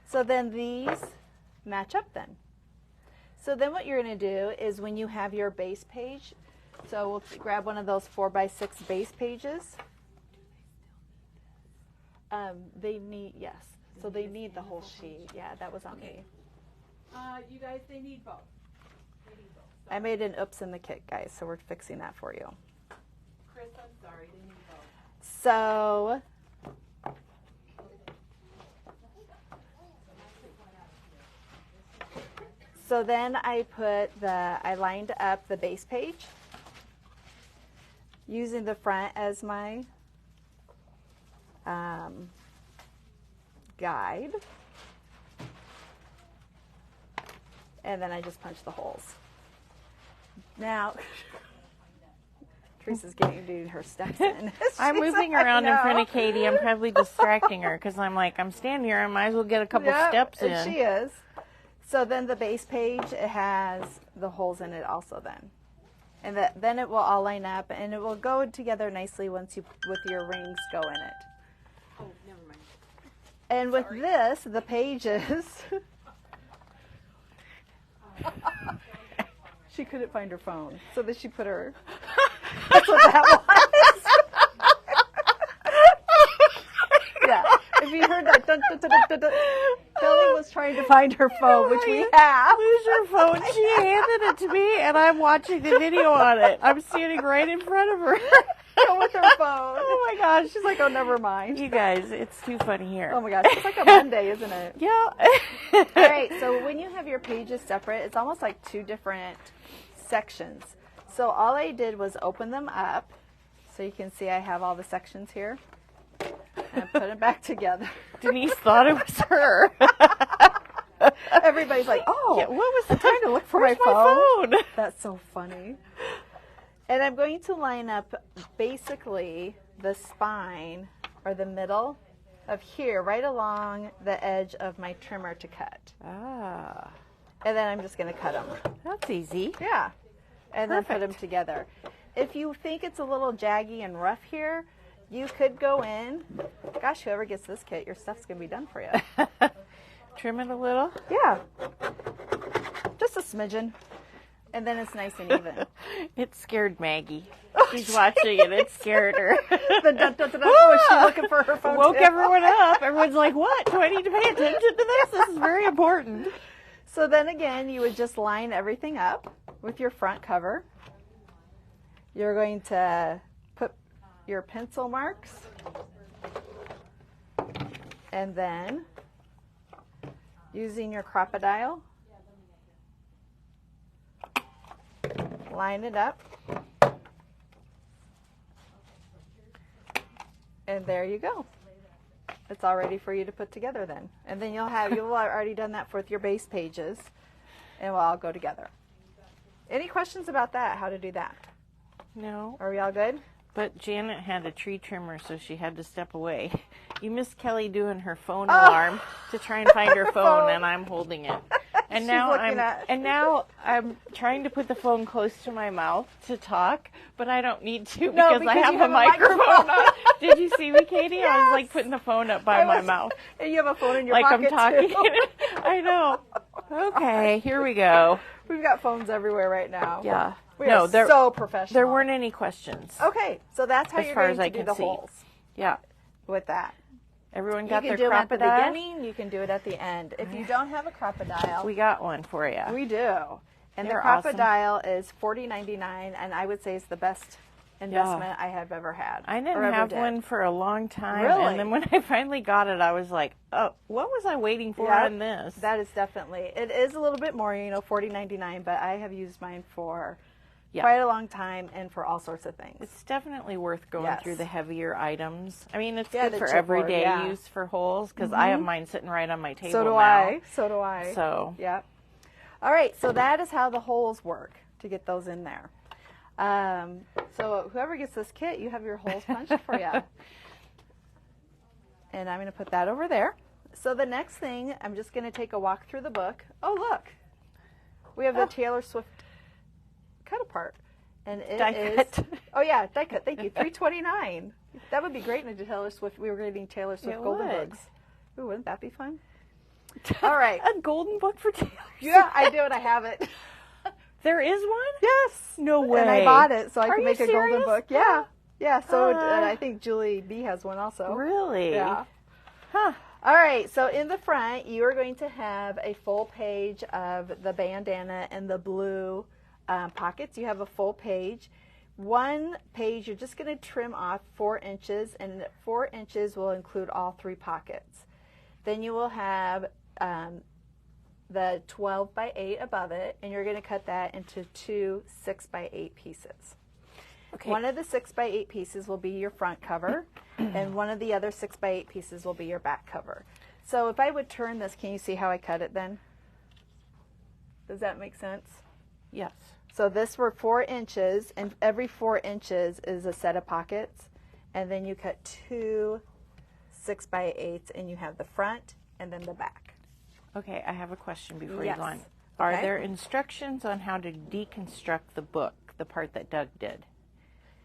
So then these match up then. So then what you're going to do is when you have your base page, so we'll grab one of those 4x6 base pages. They need, yes. So they need the whole sheet. Yeah, that was on me. You guys, they need both. I made an oops in the kit, guys, so we're fixing that for you.
Chris, I'm sorry, they need both.
So, then I lined up the base page using the front as my guide. And then I just punch the holes. Now, Teresa's getting her steps in.
I'm moving around in front of Katie. I'm probably distracting her because I'm like, I'm standing here. I might as well get a couple steps in.
And she is. So then the base page, it has the holes in it also then. And then it will all line up, and it will go together nicely once with your rings go in it.
Oh, never mind.
And with this, the pages... She couldn't find her phone, so then she put her... That's what that was. Yeah, if you heard that, Kelly was trying to find her phone, which we have.
Lose her phone. She handed it to me, and I'm watching the video on it. I'm standing right in front of her.
Go with her phone.
Oh my gosh.
She's like, oh, never mind.
You guys, it's too funny here.
Oh my gosh, it's like a Monday, isn't it?
Yeah.
All right, so when you have your pages separate, it's almost like two different sections. So all I did was open them up, so you can see I have all the sections here, and put them back together.
Denise thought it was her.
Everybody's like, oh,
Yeah, what was the
trying to look for
Where's
my phone.
phone?
That's so funny. And I'm going to line up basically the spine or the middle of here, right along the edge of my trimmer to cut.
Ah,
And then I'm just going to cut them.
that's easy.
Yeah. And then put them
Perfect.
together. If you think it's a little jaggy and rough here, you could go in. Gosh, whoever gets this kit, your stuff's going to be done for you.
Trim it a little.
Yeah. Just a smidgen. And then it's nice and even.
It scared Maggie. She's watching it. It scared her.
The dun-dun-dun-dun. Was she looking for her phone
Woke
too?
everyone up. Everyone's like, what? Do I need to pay attention to this? This is very important.
So then again, you would just line everything up with your front cover. You're going to put your pencil marks. And then using your crocodile, line it up. And there you go. It's all ready for you to put together then. And then you'll have already done that with your base pages, and we'll all go together. Any questions about that, how to do that?
No,
Are we all good?
but Janet had a tree trimmer, so she had to step away. You missed Kelly doing her phone alarm to try and find her phone, and I'm holding it. And
She's
now
looking at-
now I'm trying to put the phone close to my mouth to talk, but I don't need to
No,
because I
because
have
you
a
have a
microphone
microphone.
on. Did you see me, Katie? I was like
Yes.
putting the phone up by my mouth.
And you have a phone in your
Like
pocket
I'm talking.
too.
I know. Okay, here we go.
We've got phones everywhere right now.
Yeah.
We
No,
are
there
so professional.
there weren't any questions.
Okay, so that's how
As
you're
far
going
as
to
I
do
can
the
see.
holes
Yeah.
with that.
Everyone
You
got
can
their
do them at the
crocodile?
beginning. You can do it at the end. If you don't have a crocodile,
We got one for you.
we do. And
They're
the crocodile is $40.99, and I would say it's the best investment I have ever had.
I
or
didn't
ever
have
did.
one for a long time.
Really?
And then when I finally got it, I was like, oh, what was I waiting for
Yep.
on this?
That is definitely. It is a little bit more, $40.99, but I have used mine for quite a long time and for all sorts of things.
It's definitely worth going
Yes.
through the heavier items. I mean, it's
Yeah,
good
the
for
chipboard,
everyday
yeah.
use for holes because I have mine sitting right on my table
So do
now.
I. So do I.
So
Yep. All right, so that is how the holes work to get those in there. So whoever gets this kit, you have your holes punched for you. And I'm going to put that over there. So the next thing, I'm just going to take a walk through the book. Oh, look. We have the Taylor Swift cut apart. And it
Die
is.
cut.
Oh, yeah, die cut. Thank you. $3.29. That would be great in a Taylor Swift. We were getting Taylor Swift
It
Golden
would.
Books. Ooh, wouldn't that be fun? All right.
A golden book for Taylor
Yeah, I do, and I have it.
There is one?
Yes.
No way.
And I bought it so I
Are
could
you
make a golden
serious?
book. Yeah. Yeah, so
Uh,
I think Julie B has one also.
Really?
Yeah.
Huh.
All right, so in the front, you are going to have a full page of the bandana and the blue pockets. You have a full page. One page, you're just going to trim off 4 inches, and 4 inches will include all 3 pockets. Then you will have the 12 by 8 above it, and you're going to cut that into 2 6 by 8 pieces.
Okay.
One of the 6 by 8 pieces will be your front cover, and one of the other 6 by 8 pieces will be your back cover. So if I would turn this, can you see how I cut it then? Does that make sense?
Yes.
So this were 4 inches, and every 4 inches is a set of pockets, and then you cut 2 6 by 8s, and you have the front and then the back.
Okay, I have a question before
Yes.
you go on. Are
Okay.
there instructions on how to deconstruct the book, the part that Doug did?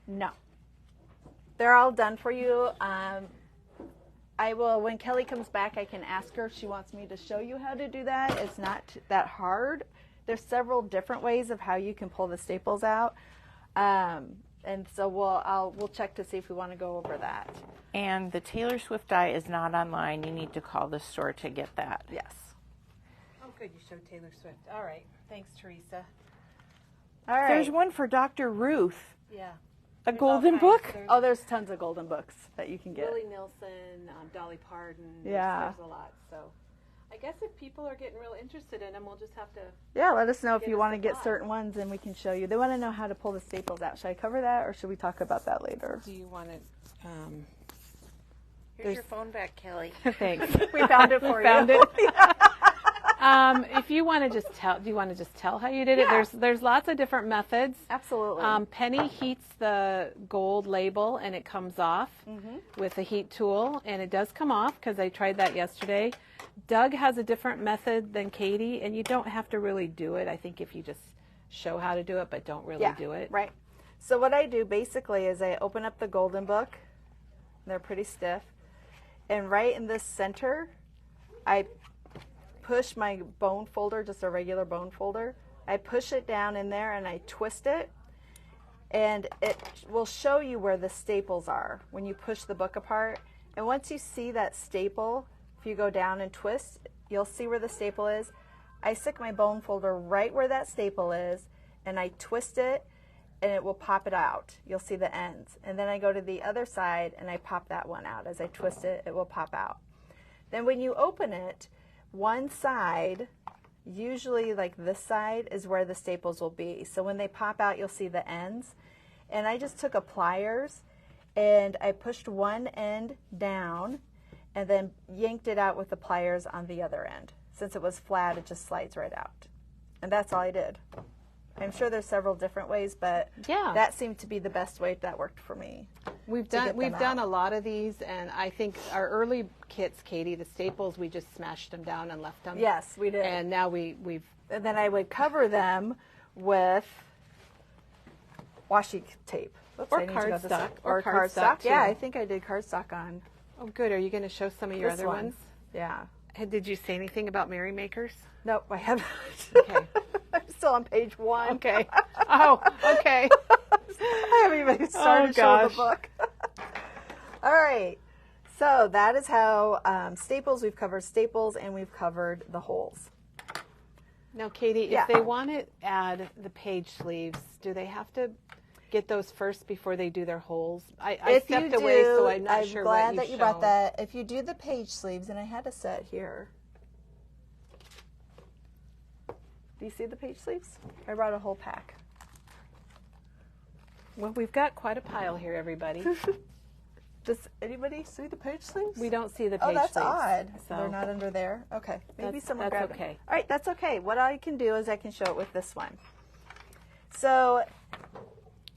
No. They're all done for you. I will, when Kelly comes back, I can ask her if she wants me to show you how to do that. It's not that hard. There's several different ways of how you can pull the staples out. And so we'll check to see if we want to go over that.
And the Taylor Swift die is not online. You need to call the store to get that.
Yes.
Good, you showed Taylor Swift. All right. Thanks, Teresa.
All right.
There's one for Dr. Ruth.
Yeah.
A
There's
golden
all
book?
kinds. There's
Oh, there's tons of golden books that you can get.
Willie Nelson, Dolly Parton.
Yeah.
There's a lot. So I guess if people are getting real interested in them, we'll just have to.
Yeah, let us know if
Give
you
us
want to
a
get
thought.
certain ones and we can show you. They want to know how to pull the staples out. Should I cover that or should we talk about that later?
Do you want to?
Here's your phone back, Kelly.
Thanks.
We found it for you.
Found it. If you want to just tell, do you want to just tell how you did it?
Yeah.
There's lots of different methods.
Absolutely.
Penny heats the gold label and it comes off with a heat tool, and it does come off because I tried that yesterday. Doug has a different method than Katie, and you don't have to really do it. I think if you just show how to do it, but don't really do it.
Right. So what I do basically is I open up the golden book. They're pretty stiff. And right in this center, I push my bone folder, just a regular bone folder. I push it down in there and I twist it. And it will show you where the staples are when you push the book apart. And once you see that staple, if you go down and twist, you'll see where the staple is. I stick my bone folder right where that staple is and I twist it and it will pop it out. You'll see the ends. And then I go to the other side and I pop that one out. As I twist it, it will pop out. Then when you open it, one side, usually like this side, is where the staples will be. So when they pop out, you'll see the ends. And I just took a pliers and I pushed one end down and then yanked it out with the pliers on the other end. Since it was flat, it just slides right out. And that's all I did. I'm sure there's several different ways, but
Yeah.
that seemed to be the best way that worked for me.
We've
get them
done
out.
a lot of these, and I think our early kits, Katie, the staples, we just smashed them down and left them.
Yes, we did.
And now we've
And then I would cover them with washi tape. Oops,
Or
I need to go this
cardstock.
way.
Or
Or
cardstock,
cardstock. Yeah,
too.
I think I did cardstock on
Oh, good. Are you going to show some of your
this
other
one.
ones?
Yeah.
Did you say anything about Merry Makers?
Nope, I haven't.
Okay.
I'm still on page 1.
Okay. Oh, okay.
I haven't even started showing the book. All right. So that is how staples, we've covered staples and we've covered the holes.
Now, Katie,
Yeah.
if they want to add the page sleeves, do they have to get those first before they do their holes? I
If you
stepped away, so
do,
I'm not sure what
glad
you've
that you
shown.
brought that. If you do the page sleeves, and I had a set here. Do you see the page sleeves? I brought a whole pack.
Well, we've got quite a pile here, everybody.
Does anybody see the page sleeves?
We don't see the page
Oh, that's
sleeves.
odd.
So
They're not under there. Okay, maybe
That's-
someone
that's
grabbed
okay.
them. All right, that's okay. What I can do is I can show it with this one. So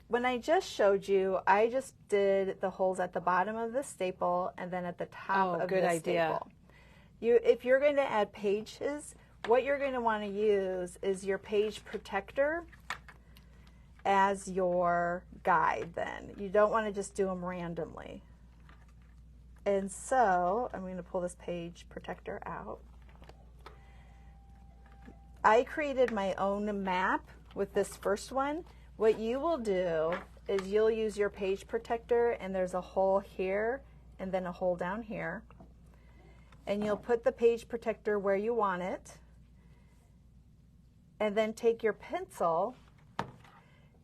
when I just showed you, I just did the holes at the bottom of the staple and then at the top
Oh,
of
good
the
idea.
staple. If you're going to add pages, what you're going to want to use is your page protector as your guide then. You don't want to just do them randomly. And so I'm going to pull this page protector out. I created my own map with this first one. What you will do is you'll use your page protector and there's a hole here and then a hole down here. And you'll put the page protector where you want it. And then take your pencil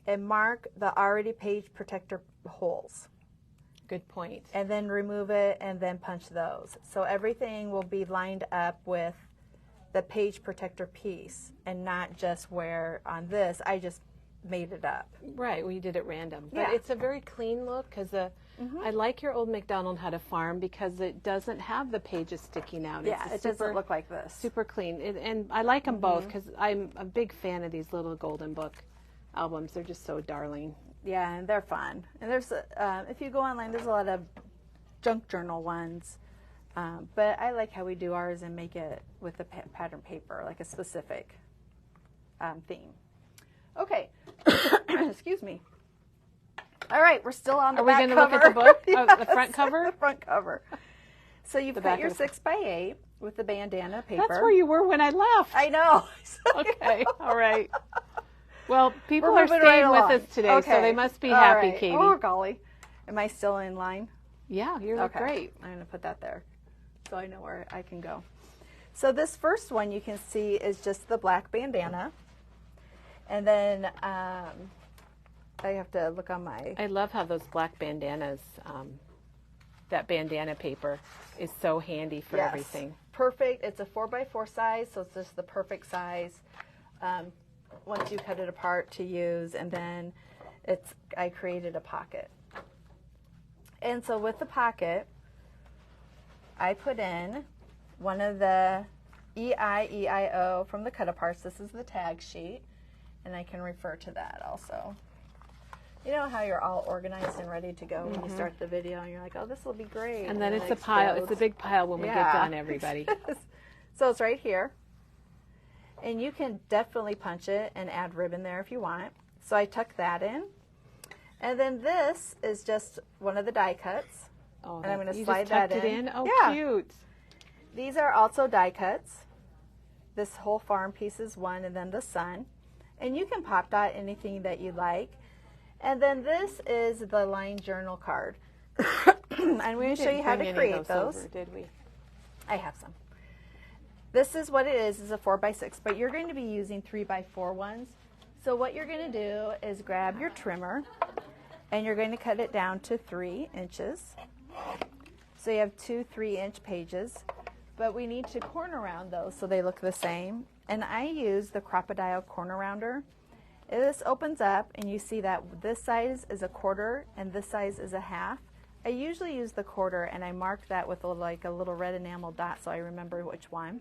and mark the already page protector holes.
Good point.
And then remove it and then punch those. So everything will be lined up with the page protector piece and not just where on this, I just made it up.
Right, we did it random. But
Yeah.
it's a very clean look because I like your old MacDonald Had a Farm because it doesn't have the pages sticking out.
Yeah,
It's
it doesn't look like this.
super clean. And I like them both because I'm a big fan of these little golden book albums. They're just so darling.
Yeah, and they're fun. And there's, if you go online, there's a lot of junk journal ones. But I like how we do ours and make it with the pattern paper, like a specific theme. Okay. Excuse me. All right, we're still on the
Are we
back
going to
cover.
look at the book?
Yes,
The front cover?
The front cover. So you've
The
cut
back
your
of the-
6x8 with the bandana paper.
That's where you were when I left.
I know.
Okay, all right. Well, people
We're
are
moving
staying
right
with
along.
us today,
Okay.
so they must be
All
happy,
right.
Katie.
Oh, golly. Am I still in line?
Yeah, you look
Okay.
great.
I'm going to put that there so I know where I can go. So this first one you can see is just the black bandana. And then I have to look on my...
I love how those black bandanas, that bandana paper is so handy for everything.
Perfect. It's a 4x4 size, so it's just the perfect size once you cut it apart to use. And then I created a pocket. And so with the pocket, I put in one of the EIO from the cut-aparts. This is the tag sheet, and I can refer to that also. You know how you're all organized and ready to go when you start the video, and you're like, oh, this will be great.
And then it's a pile. It's a big pile when we get done, everybody.
So it's right here. And you can definitely punch it and add ribbon there if you want. So I tuck that in. And then this is just one of the die cuts.
Oh,
and I'm going to
you
slide
just
that
tucked
in.
it in? Oh, cute.
These are also die cuts. This whole farm piece is one, and then the sun. And you can pop dot anything that you like. And then this is the line journal card. I'm going to show you how to create those.
Over, did we?
I have some. This is what it is a 4x6, but you're going to be using 3x4 ones. So what you're going to do is grab your trimmer, and you're going to cut it down to 3 inches. So you have 2 3-inch pages, but we need to corner round those so they look the same. And I use the Crocodile Corner Rounder. This opens up, and you see that this size is a quarter and this size is a half. I usually use the quarter, and I mark that with a little red enamel dot so I remember which one.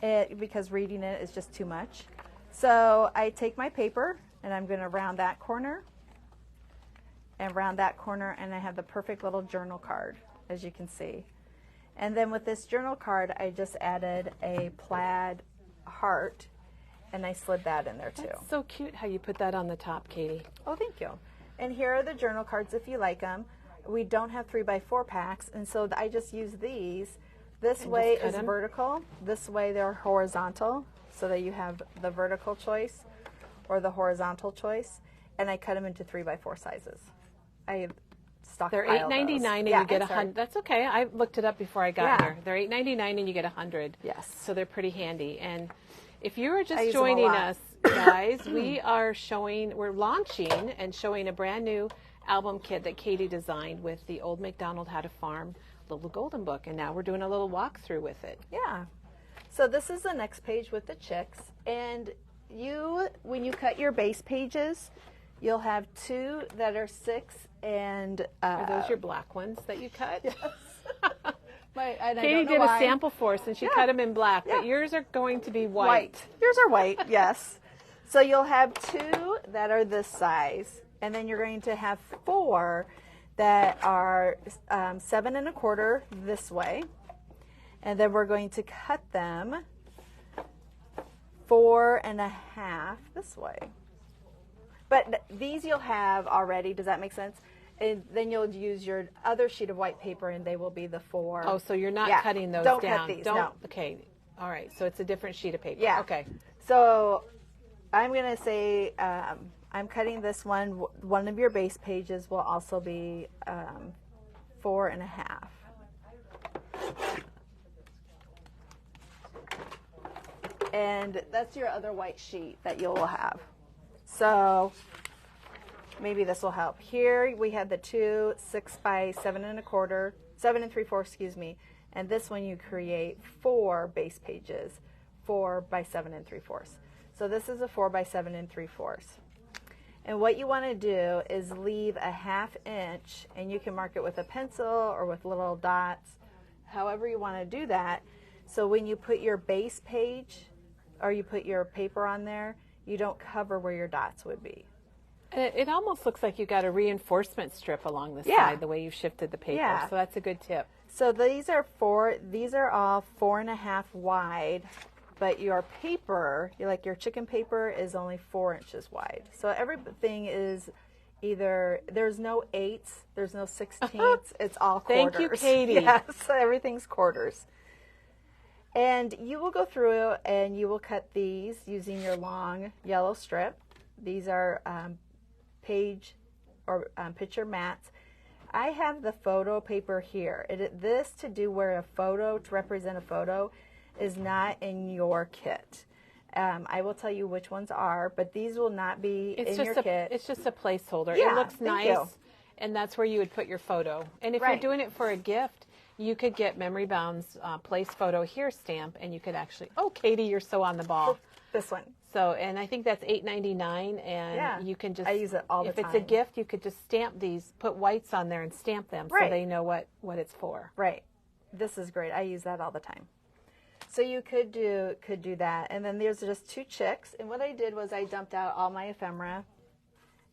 Because reading it is just too much. So I take my paper, and I'm going to round that corner and round that corner, and I have the perfect little journal card, as you can see. And then with this journal card, I just added a plaid heart, and I slid that in there too.
That's so cute how you put that on the top, Katie.
Oh, thank you. And here are the journal cards if you like them. We don't have 3x4 packs, and so I just use these. This way is vertical. This way they're horizontal, so that you have the vertical choice or the horizontal choice. And I cut them into 3x4 sizes. I stockpile
They're $8.99 and you get 100. That's okay. I looked it up before I got here. They're $8.99 and you get 100.
Yes.
So they're pretty handy. And if you are just joining us, guys, we're launching and showing a brand new album kit that Katie designed with the Old MacDonald How to Farm Little Golden Book, and now we're doing a little walkthrough with it.
Yeah. So this is the next page with the chicks, and when you cut your base pages, you'll have 2 that are 6 and...
are those your black ones that you cut?
Yes.
Katie did a sample for us, and she cut them in black, but yours are going to be white.
Yours are white, yes. So you'll have 2 that are this size, and then you're going to have 4 that are 7 1/4 this way, and then we're going to cut them 4 1/2 this way. But these you'll have already. Does that make sense? And then you'll use your other sheet of white paper, and they will be the 4.
Oh, so you're not cutting those
down.
down.
Cut these.
Don't.
No.
Okay. All right. So it's a different sheet of paper.
Yeah.
Okay.
So I'm going to say I'm cutting this one. One of your base pages will also be 4 1/2. And that's your other white sheet that you'll have. So maybe this will help. Here we had the 2 6 by 7 1/4, 7 3/4, excuse me. And this one you create 4 base pages, 4 by 7 3/4. So this is a 4 by 7 3/4. And what you want to do is leave a 1/2 inch, and you can mark it with a pencil or with little dots, however you want to do that. So when you put your base page or you put your paper on there, you don't cover where your dots would be.
It almost looks like you got a reinforcement strip along the side, the way you've shifted the paper.
Yeah.
So that's a good tip.
So these are all 4 1/2 wide, but your paper, like your chicken paper, is only 4 inches wide. So everything is either, there's no 8s, there's no 16ths, it's all quarters.
Thank you, Katie.
Yes, so everything's quarters. And you will go through and you will cut these using your long yellow strip. These are page or picture mats. I have the photo paper here. This to do where a photo, to represent a photo, is not in your kit. I will tell you which ones are, but these will not be in your kit.
It's just a placeholder.
Yeah,
it looks nice,
you.
And that's where you would put your photo. And if
Right.
you're doing it for a gift, you could get Memory Bound's place photo here stamp, and you could actually. Oh, Katie, you're so on the ball.
This one.
So, and I think that's $8.99, and you can just.
I use it all the time.
If it's a gift, you could just stamp these, put whites on there, and stamp them so they know what it's for.
Right. This is great. I use that all the time. So you could do that, and then there's just 2 chicks. And what I did was I dumped out all my ephemera,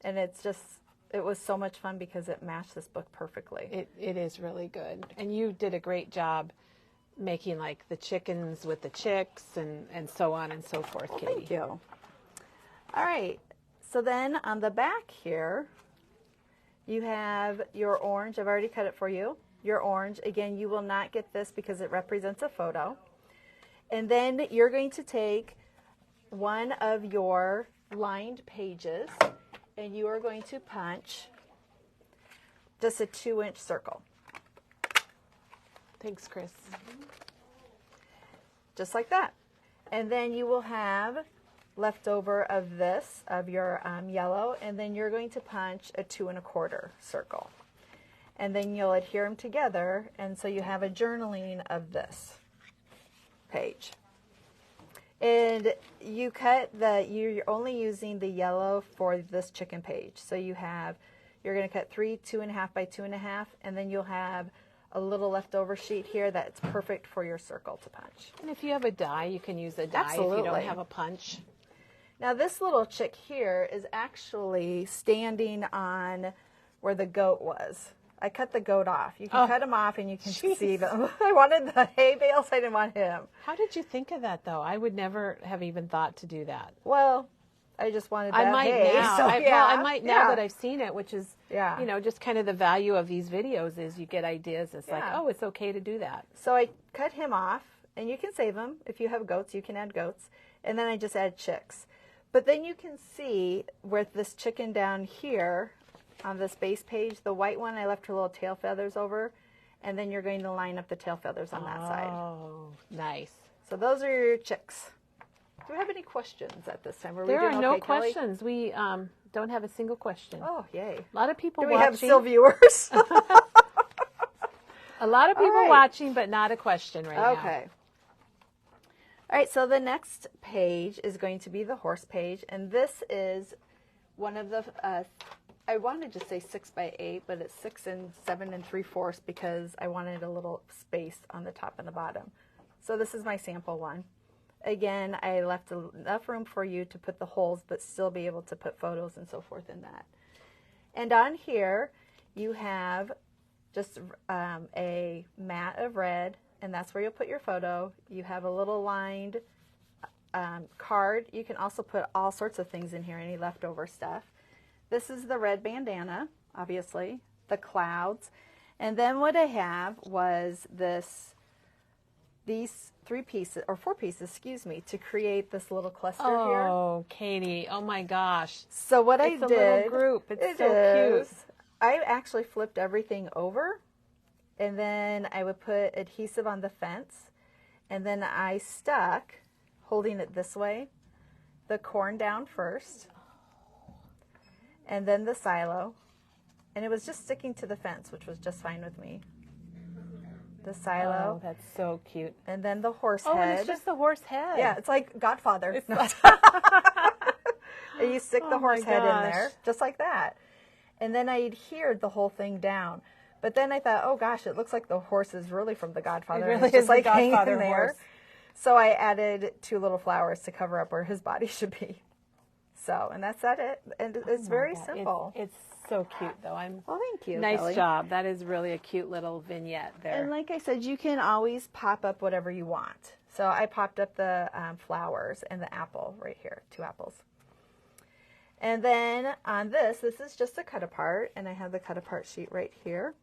and it was so much fun because it matched this book perfectly.
It is really good, and you did a great job making like the chickens with the chicks and so on and so forth, Katie.
Thank you. All right. So then on the back here, you have your orange. I've already cut it for you. Your orange. Again, you will not get this because it represents a photo. And then you're going to take one of your lined pages and you are going to punch just a 2-inch circle.
Thanks, Chris.
Just like that. And then you will have leftover of this, of your yellow, and then you're going to punch a 2 1/4 circle. And then you'll adhere them together, and so you have a journaling of this page. And you you're only using the yellow for this chicken page. So you're going to cut 3 2.5 by 2.5, and then you'll have a little leftover sheet here that's perfect for your circle to punch.
And if you have a die, you can use a die.
Absolutely.
If you don't have a punch.
Now this little chick here is actually standing on where the goat was. I cut the goat off. You can cut him off and you can see them. I wanted the hay bales. I didn't want him.
How did you think of that, though? I would never have even thought to do that.
Well, I just wanted that
I might
hay.
now.
So,
I might now that I've seen it, which is,
Yeah.
just kind of the value of these videos is you get ideas. It's like,
Yeah.
oh, it's okay to do that.
So I cut him off, and you can save him. If you have goats, you can add goats. And then I just add chicks. But then you can see with this chicken down here on this base page, the white one, I left her little tail feathers over, and then you're going to line up the tail feathers on that side.
Oh, nice.
So those are your chicks. Do we have any questions at this time?
There are no
okay, Kelly?
questions. We don't have a single question.
Oh, yay.
A lot of people
Do we
watching.
have still viewers?
A lot of people
right.
watching, but not a question right now.
Okay. All right, so the next page is going to be the horse page, and this is one of the, I wanted to say 6 by 8, but it's 6 and 7 3/4 because I wanted a little space on the top and the bottom. So this is my sample one. Again, I left enough room for you to put the holes, but still be able to put photos and so forth in that. And on here, you have just a mat of red, and that's where you'll put your photo. You have a little lined card. You can also put all sorts of things in here, any leftover stuff. This is the red bandana, obviously, the clouds. And then what I have was these 4 pieces, excuse me, to create this little cluster here.
Oh, Katie. Oh, my gosh.
So what
It's
I
a
did,
little group. It's so cute.
I actually flipped everything over, and then I would put adhesive on the fence, and then I stuck, holding it this way, the corn down first, and then the silo, and it was just sticking to the fence, which was just fine with me. The silo.
Oh, that's so cute.
And then the horse
Oh,
head.
and it's just the horse head.
Yeah, it's like Godfather.
It's
No. And you stick the
Oh my
horse head in
gosh.
there, just like that. And then I adhered the whole thing down. But then I thought, oh gosh, it looks like the horse is really from the Godfather.
It
and
really
it's just
is the
like hanging
Godfather
there.
horse.
So I added 2 little flowers to cover up where his body should be. So, and that's it. And it's very
God.
simple.
It's so cute, though.
Well, thank you,
Nice
Kelly.
job. That is really a cute little vignette there.
And like I said, you can always pop up whatever you want. So I popped up the flowers and the apple right here, 2 apples. And then on this is just a cut apart, and I have the cut apart sheet right here.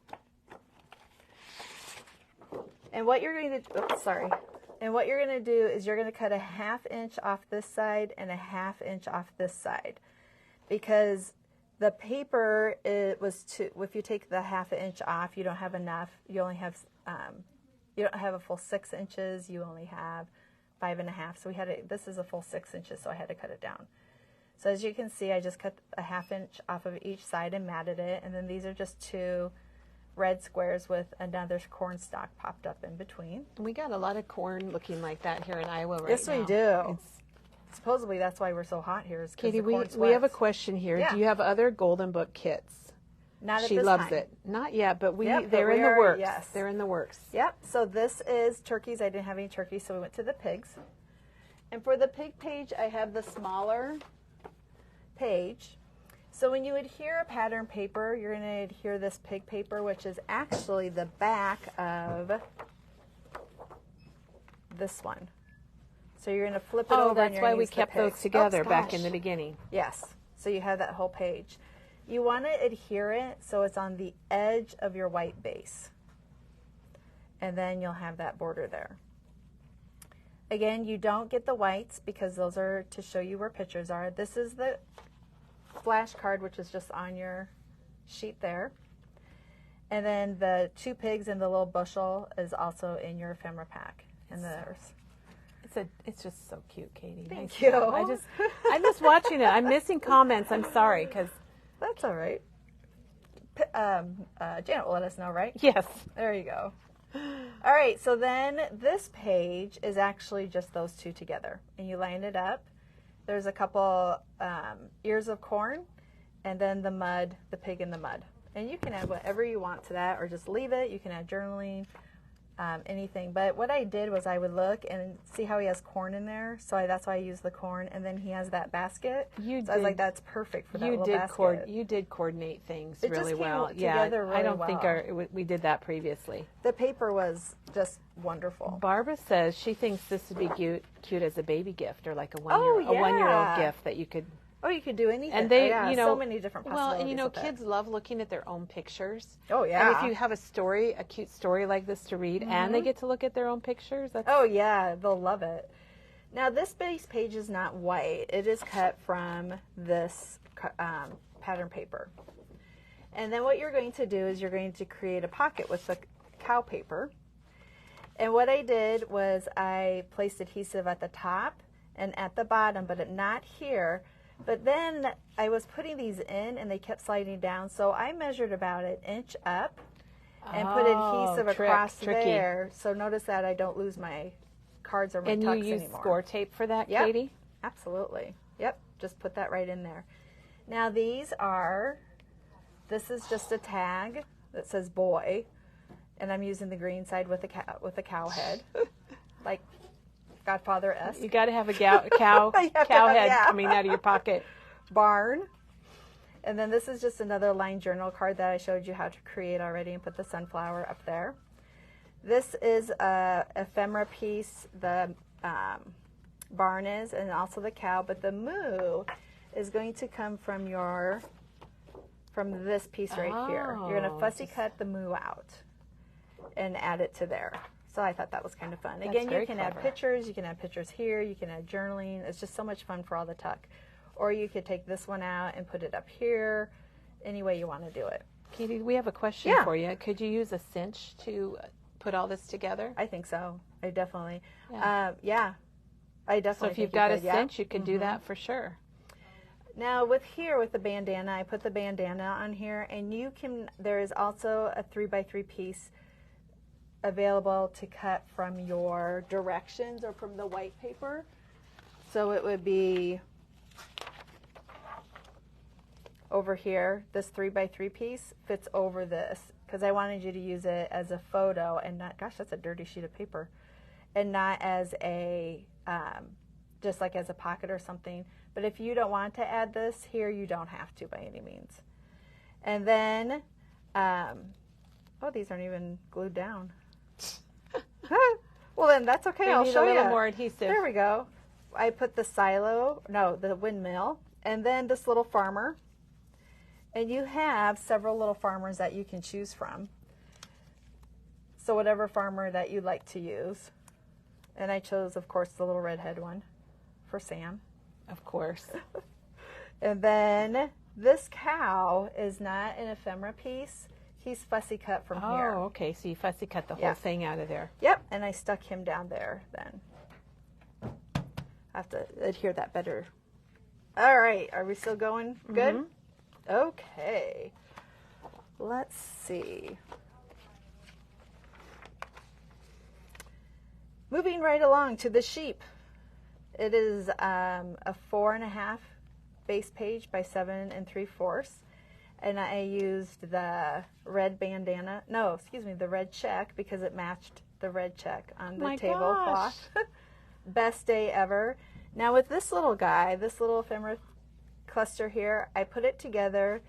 And what you're going to, And what you're going to do is you're going to cut a 1/2 inch off this side and a 1/2 inch off this side, because the paper, if you take the 1/2 inch off, you don't have enough. You only have you don't have a full 6 inches. You only have 5.5. So this is a full 6 inches, so I had to cut it down. So as you can see, I just cut a 1/2 inch off of each side and matted it. And then these are just 2 red squares with another corn stalk popped up in between.
We got a lot of corn looking like that here in Iowa right now.
Yes, we do. Supposedly that's why we're so hot here. Is
Katie,
the corn
we have a
sweats.
question here.
Yeah.
Do you have other Golden Book kits?
Not at
She
this
loves
time.
it. Not yet, but
Yep,
they're
but
in the
we are,
works.
yes.
They're in the works.
Yep, so this is turkeys. I didn't have any turkeys, so we went to the pigs. And for the pig page, I have the smaller page. So when you adhere a pattern paper, you're going to adhere this pig paper, which is actually the back of this one. So you're going to flip it over.
That's
and
why
you're
we
gonna use
kept
the
those
pigs.
together
Oops,
back in
gosh.
the beginning.
Yes, so you have that whole page. You want to adhere it so it's on the edge of your white base. And then you'll have that border there. Again, you don't get the whites because those are to show you where pictures are. This is the flashcard, which is just on your sheet there. And then the 2 pigs and the little bushel is also in your ephemera pack. And there's
It's just so cute, Katie.
Thank
Nice
you.
job. I'm just watching it. I'm missing comments. I'm sorry, because
that's all right. Janet will let us know, right?
yes.
There you go. All right, so then this page is actually just those 2 together. And you line it up. There's a couple ears of corn, and then the mud, the pig in the mud. And you can add whatever you want to that, or just leave it. You can add journaling, anything. But what I did was I would look and see how he has corn in there. So that's why I used the corn. And then he has that basket. I was like, that's perfect for that little basket.
You did coordinate things
It
really
just came
well.
together really
I don't think
well.
we did that previously.
The paper was just wonderful.
Barbara says she thinks this would be cute as a baby gift, or like a
yeah.
one-year-old gift that you could.
Oh, you could do anything.
And they,
so many different possibilities.
Well, and
with
kids
it.
love looking at their own pictures.
Oh, yeah.
And if you have a cute story like this to read, and they get to look at their own pictures, that's
oh, yeah, they'll love it. Now, this base page is not white. It is cut from this pattern paper. And then what you're going to do is you're going to create a pocket with the cow paper. And what I did was I placed adhesive at the top and at the bottom, but not here. But then I was putting these in, and they kept sliding down. So I measured about 1 inch up and put adhesive across there. So notice that I don't lose my cards or my tucks anymore.
And you use score tape for that,
Yep,
Katie?
absolutely. Yep, just put that right in there. Now this is just a tag that says boy, and I'm using the green side with a cow head, like Godfather-esque.
You got to have a cow head coming out of your pocket.
Barn. And then this is just another line journal card that I showed you how to create already, and put the sunflower up there. This is a ephemera piece, the barn is, and also the cow, but the moo is going to come from this piece right here. You're going to fussy cut the moo out and add it to there. So I thought that was kind of fun. Again, you can add pictures. You can add pictures here. You can add journaling. It's just so much fun for all the tuck. Or you could take this one out and put it up here. Any way you want to do it.
Katie, we have a question for you. Could you use a cinch to put all this together?
I think so. I definitely.
Yeah.
I definitely.
So if you've got a cinch, you could do that for sure.
Now with the bandana, I put the bandana on here, and there is also a 3x3 piece available to cut from your directions or from the white paper. So it would be over here. This 3x3 piece fits over this because I wanted you to use it as a photo and not, gosh, that's a dirty sheet of paper, and not as a just like as a pocket or something. But if you don't want to add this here, you don't have to by any means. And then these aren't even glued down. Well, then that's okay. I'll show you.
A little more adhesive.
There we go. I put the windmill, and then this little farmer. And you have several little farmers that you can choose from. So whatever farmer that you like to use. And I chose, of course, the little redhead one for Sam.
Of course.
And then this cow is not an ephemera piece. He's fussy cut from
Oh,
here.
okay. So you fussy cut the whole
Yeah.
thing out of there.
Yep, and I stuck him down there then. I have to adhere that better. All right, are we still going? Good? Okay. Let's see. Moving right along to the sheep. It is a 4.5 base page by 7 3/4. And I used the red bandana. No, excuse me, the red check because it matched the red check on the tablecloth. Best day ever. Now with this little guy, this little ephemera cluster here, I put it together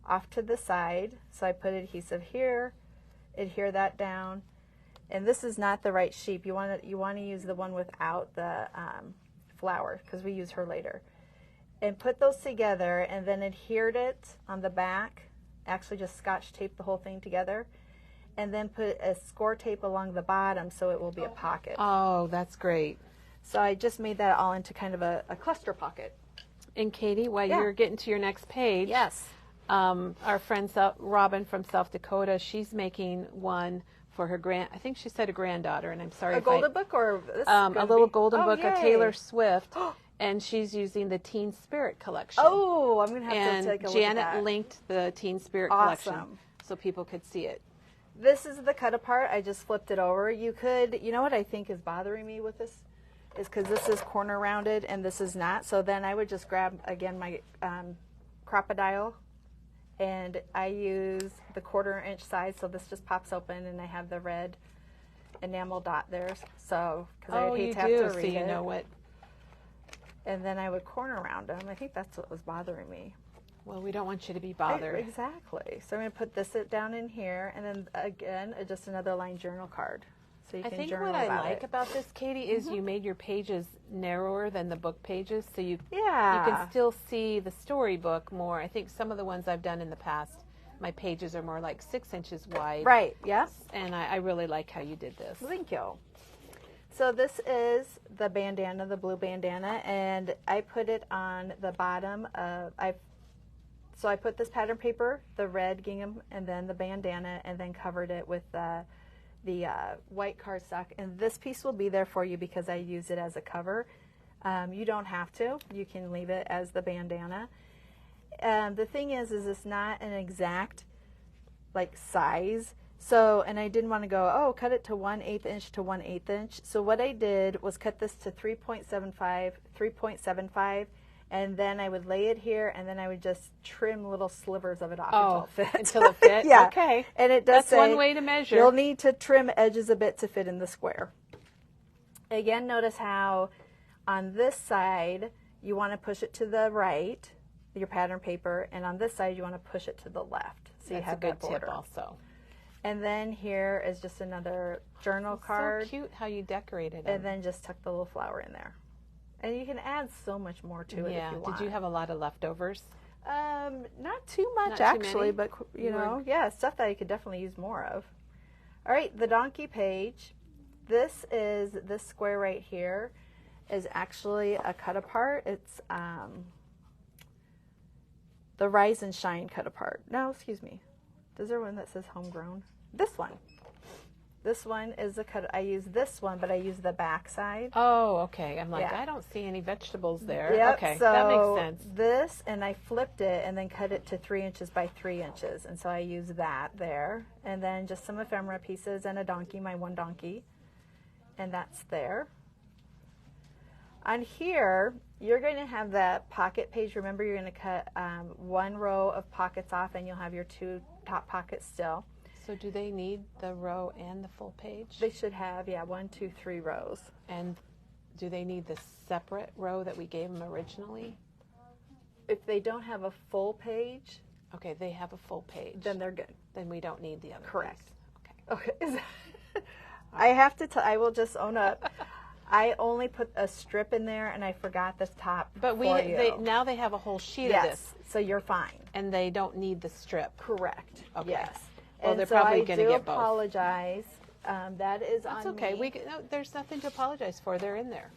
off to the side. So I put adhesive here, adhere that down. And this is not the right sheep. You want to use the one without the flower because we use her later. And put those together and then adhered it on the back. Actually just scotch taped the whole thing together. And then put a score tape along the bottom so it will be a pocket.
Oh, that's great.
So I just made that all into kind of a cluster pocket.
And Katie, while you're getting to your next page,
Yes.
Our friend Robin from South Dakota, she's making one for her I think she said a granddaughter, and I'm sorry
A
if
golden book or this
a little golden book,
yay.
a Taylor Swift, and she's using the Teen Spirit collection.
Oh, I'm going to have
and
to take a look
Janet
at that.
linked the Teen Spirit
Awesome.
collection so people could see it.
This is the cut apart. I just flipped it over. You know what I think is bothering me with this is because this is corner rounded and this is not. So then I would just grab, again, my crocodile, and I use the 1/4 inch size. So this just pops open and I have the red enamel dot there. So, because I would hate to have to read
so
it.
you know what.
And then I would corner round them. I think that's what was bothering me.
Well, we don't want you to be bothered.
Exactly. So I'm going to put this down in here, and then again, just another line journal card. So you
I
can
think
journal
what I
about
like
it.
about this, Katie, is you made your pages narrower than the book pages, so you
Yeah.
can still see the storybook more. I think some of the ones I've done in the past, my pages are more like 6 inches wide.
Right, yes.
And I really like how you did this.
Thank you. So this is the bandana, the blue bandana, and I put it on the bottom of, so I put this pattern paper, the red gingham, and then the bandana, and then covered it with the white cardstock. And this piece will be there for you because I use it as a cover. You don't have to. You can leave it as the bandana. The thing is it's not an exact like size. So, and I didn't want to go, oh, cut it to 1/8 inch to 1/8 inch. So what I did was cut this to 3.75, and then I would lay it here, and then I would just trim little slivers of it off until it fit.
Until it fit?
Yeah.
Okay.
And it does
That's
say
one way to measure.
you'll need to trim edges a bit to fit in the square. Again, notice how on this side you want to push it to the right, your pattern paper, and on this side you want to push it to the left. So you
That's
have
a good
that border.
tip also.
And then here is just another journal card.
So cute how you decorated it.
And then just tuck the little flower in there. And you can add so much more to it if you want.
Did you have a lot of leftovers?
Not too much
Not too
actually,
many?
but yeah, stuff that I could definitely use more of. All right, the donkey page. This square right here is actually a cut apart. It's the Rise and Shine cut apart. No, excuse me. Is there one that says homegrown? This one. This one is a cut. I use this one, but I use the back side.
Oh, okay. I'm like,
Yeah.
I don't see any vegetables there.
Yep,
Okay,
so
that makes sense.
this, and I flipped it and then cut it to 3 inches by 3 inches. And so I use that there. And then just some ephemera pieces and a donkey, my one donkey. And that's there. On here, you're going to have that pocket page. Remember, you're going to cut one row of pockets off, and you'll have your 2 top pockets still.
So do they need the row and the full page?
They should have, 1, 2, 3 rows.
And do they need the separate row that we gave them originally?
If they don't have a full page,
Okay, they have a full page.
then they're good.
Then we don't need the other
Correct.
piece. Okay.
Okay. I have to I will just own up. I only put a strip in there, and I forgot the top.
But now they have a whole sheet of this,
so you're fine.
and they don't need the strip.
Correct.
Okay.
Yes.
Well,
and
they're
so
probably
I
gonna
do
get both.
apologize. That is
That's
on
okay.
me.
There's nothing to apologize for. They're in there.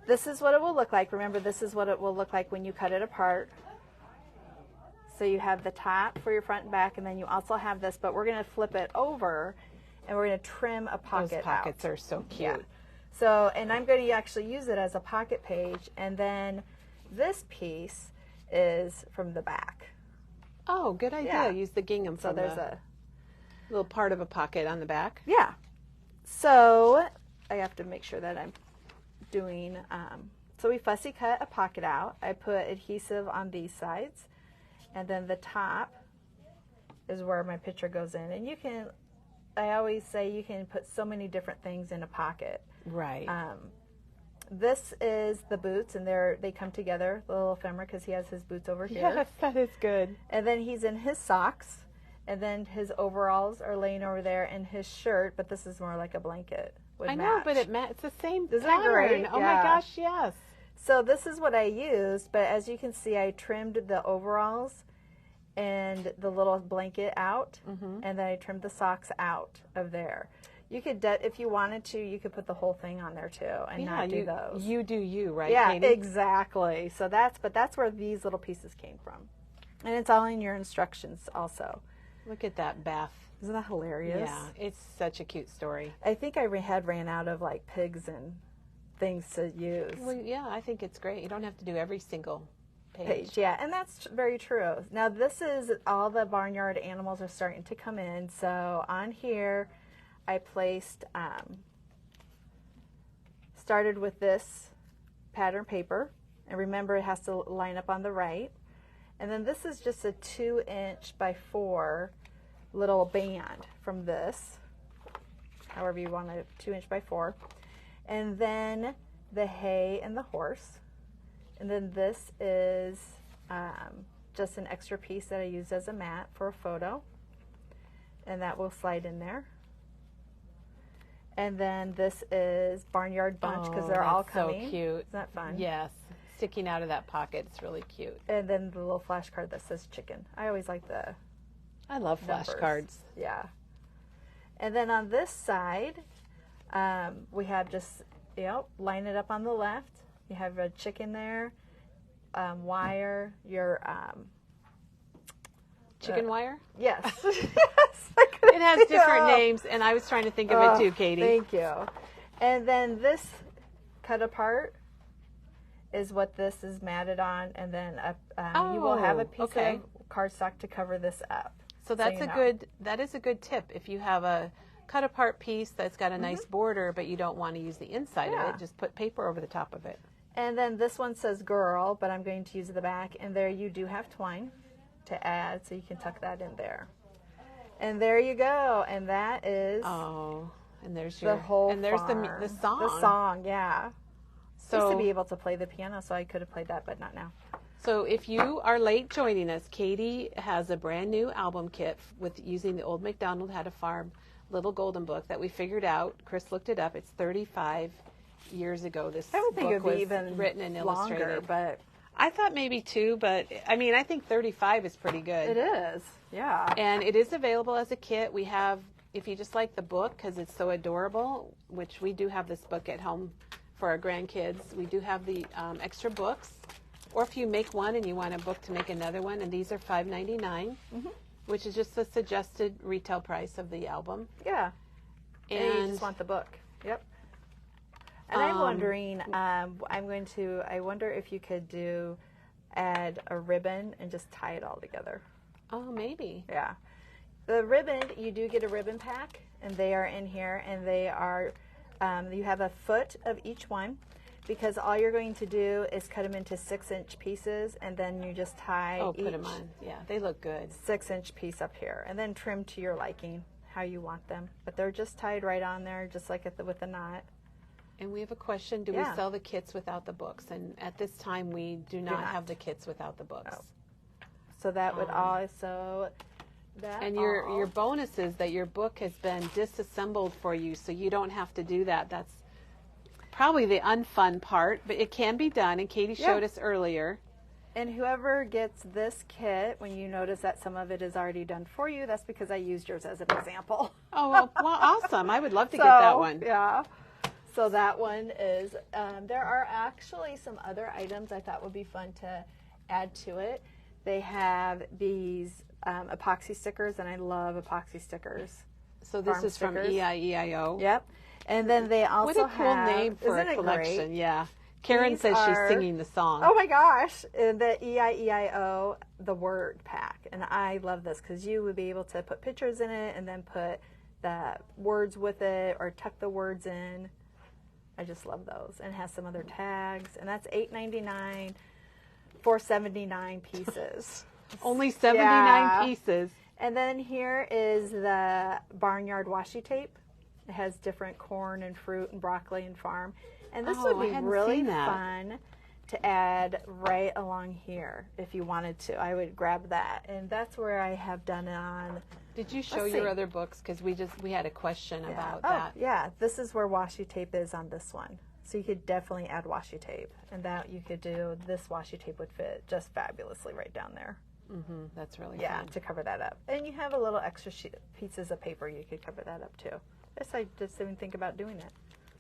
This is what it will look like. Remember, this is what it will look like when you cut it apart. So you have the top for your front and back, and then you also have this, but we're going to flip it over, and we're going to trim a pocket
Those pockets
out.
are so cute.
Yeah. So, and I'm going to actually use it as a pocket page, and then this piece is from the back.
Oh, good idea.
Yeah.
Use the gingham
So
from
there's
the
a
little part of a pocket on the back.
Yeah. So I have to make sure that I'm doing, so we fussy cut a pocket out. I put adhesive on these sides, and then the top is where my picture goes in. And you can, I always say you can put so many different things in a pocket.
Right.
This is the boots, and they come together, the little ephemera, because he has his boots over here.
Yes, that is good.
And then he's in his socks, and then his overalls are laying over there, and his shirt, but this is more like a blanket.
I know, but it's the same
Isn't it
pattern.
great?
Oh
Yeah.
my gosh, yes.
So this is what I used, but as you can see, I trimmed the overalls and the little blanket out, and then I trimmed the socks out of there. You could, if you wanted to, you could put the whole thing on there too, and not do those.
You do you, right,
Yeah,
Katie?
exactly. So that's where these little pieces came from, and it's all in your instructions also.
Look at that, Beth.
Isn't that hilarious?
Yeah, it's such a cute story.
I think I had ran out of like pigs and things to use.
Well, yeah, I think it's great. You don't have to do every single page.
Yeah, and that's very true. Now this is all the barnyard animals are starting to come in. So on here, I placed, started with this pattern paper, and remember it has to line up on the right. And then this is just a 2" by 4 little band from this, however you want it, 2" by 4. And then the hay and the horse. And then this is just an extra piece that I used as a mat for a photo. And that will slide in there. And then this is Barnyard Bunch, because they're all coming.
So cute.
Isn't that fun?
Yes. Sticking out of that pocket. It's really cute.
And then the little flashcard that says chicken. I always like the
I love
numbers.
flashcards.
Yeah. And then on this side, we have just, line it up on the left. You have a chicken there, wire, your...
Chicken wire?
Yes.
It has different names, and I was trying to think of it too, Katie.
Thank you. And then this cut apart is what this is matted on, and then you will have a piece of cardstock to cover this up.
So that's that is a good tip. If you have a cut apart piece that's got a nice border, but you don't want to use the inside of it, just put paper over the top of it.
And then this one says girl, but I'm going to use the back, and there you do have twine to add, so you can tuck that in there. And there you go, and that is
and there's
the whole
and there's
farm.
the song.
The song, yeah.
So,
I used to be able to play the piano, so I could have played that, but not now.
So if you are late joining us, Katie has a brand new album kit with using the old MacDonald Had a Farm little golden book that we figured out. Chris looked it up. It's 35 years ago. This
I would think it
book
would be
was
even
written and
longer,
illustrated.
but
I thought maybe 2, but I mean, I think 35 is pretty good.
it is, yeah.
And it is available as a kit. We have, if you just like the book because it's so adorable, which we do have this book at home for our grandkids, we do have the extra books. Or if you make one and you want a book to make another one, and these are $5.99, which is just the suggested retail price of the album.
Yeah. And you just want the book. Yep. And I'm wondering, I wonder if you could add a ribbon and just tie it all together.
Oh, maybe.
Yeah. The ribbon, you do get a ribbon pack, and they are in here, and they are, you have a foot of each one, because all you're going to do is cut them into 6" pieces, and then you just tie
put them on. Yeah, they look good.
6" piece up here, and then trim to your liking, how you want them. But they're just tied right on there, just like with the knot.
And we have a question. Do we sell the kits without the books? And at this time, we do not have the kits without the books.
Oh. So that would also...
And your bonus is that your book has been disassembled for you, so you don't have to do that. That's probably the unfun part, but it can be done, and Katie showed us earlier.
And whoever gets this kit, when you notice that some of it is already done for you, that's because I used yours as an example.
Oh, well, awesome. I would love to get that one.
Yeah. So that one is, there are actually some other items I thought would be fun to add to it. They have these epoxy stickers, and I love epoxy stickers.
So this
Farm
is from
stickers.
EIEIO.
Yep. And then they also
What a cool
have,
name for
isn't
a
it
collection.
great?
Yeah. Karen
These
says she's
are-
singing the song.
Oh my gosh. And the EIEIO, the word pack. And I love this because you would be able to put pictures in it and then put the words with it or tuck the words in. I just love those. And it has some other tags. And that's $8.99 for 79 pieces.
Only 79
Yeah.
pieces.
And then here is the Barnyard washi tape. It has different corn and fruit and broccoli and farm. And this
Oh,
would
I
be
hadn't
really
seen that.
fun to add right along here if you wanted to. I would grab that. And that's where I have done it on.
Did you show
Let's
your
see.
other books? Because we had a question about
Oh,
that.
yeah. This is where washi tape is on this one. So you could definitely add washi tape. And that you could do, this washi tape would fit just fabulously right down there.
Mm-hmm. That's really
Yeah,
fun.
to cover that up. And you have a little extra pieces of paper you could cover that up too. Guess I just didn't think about doing it.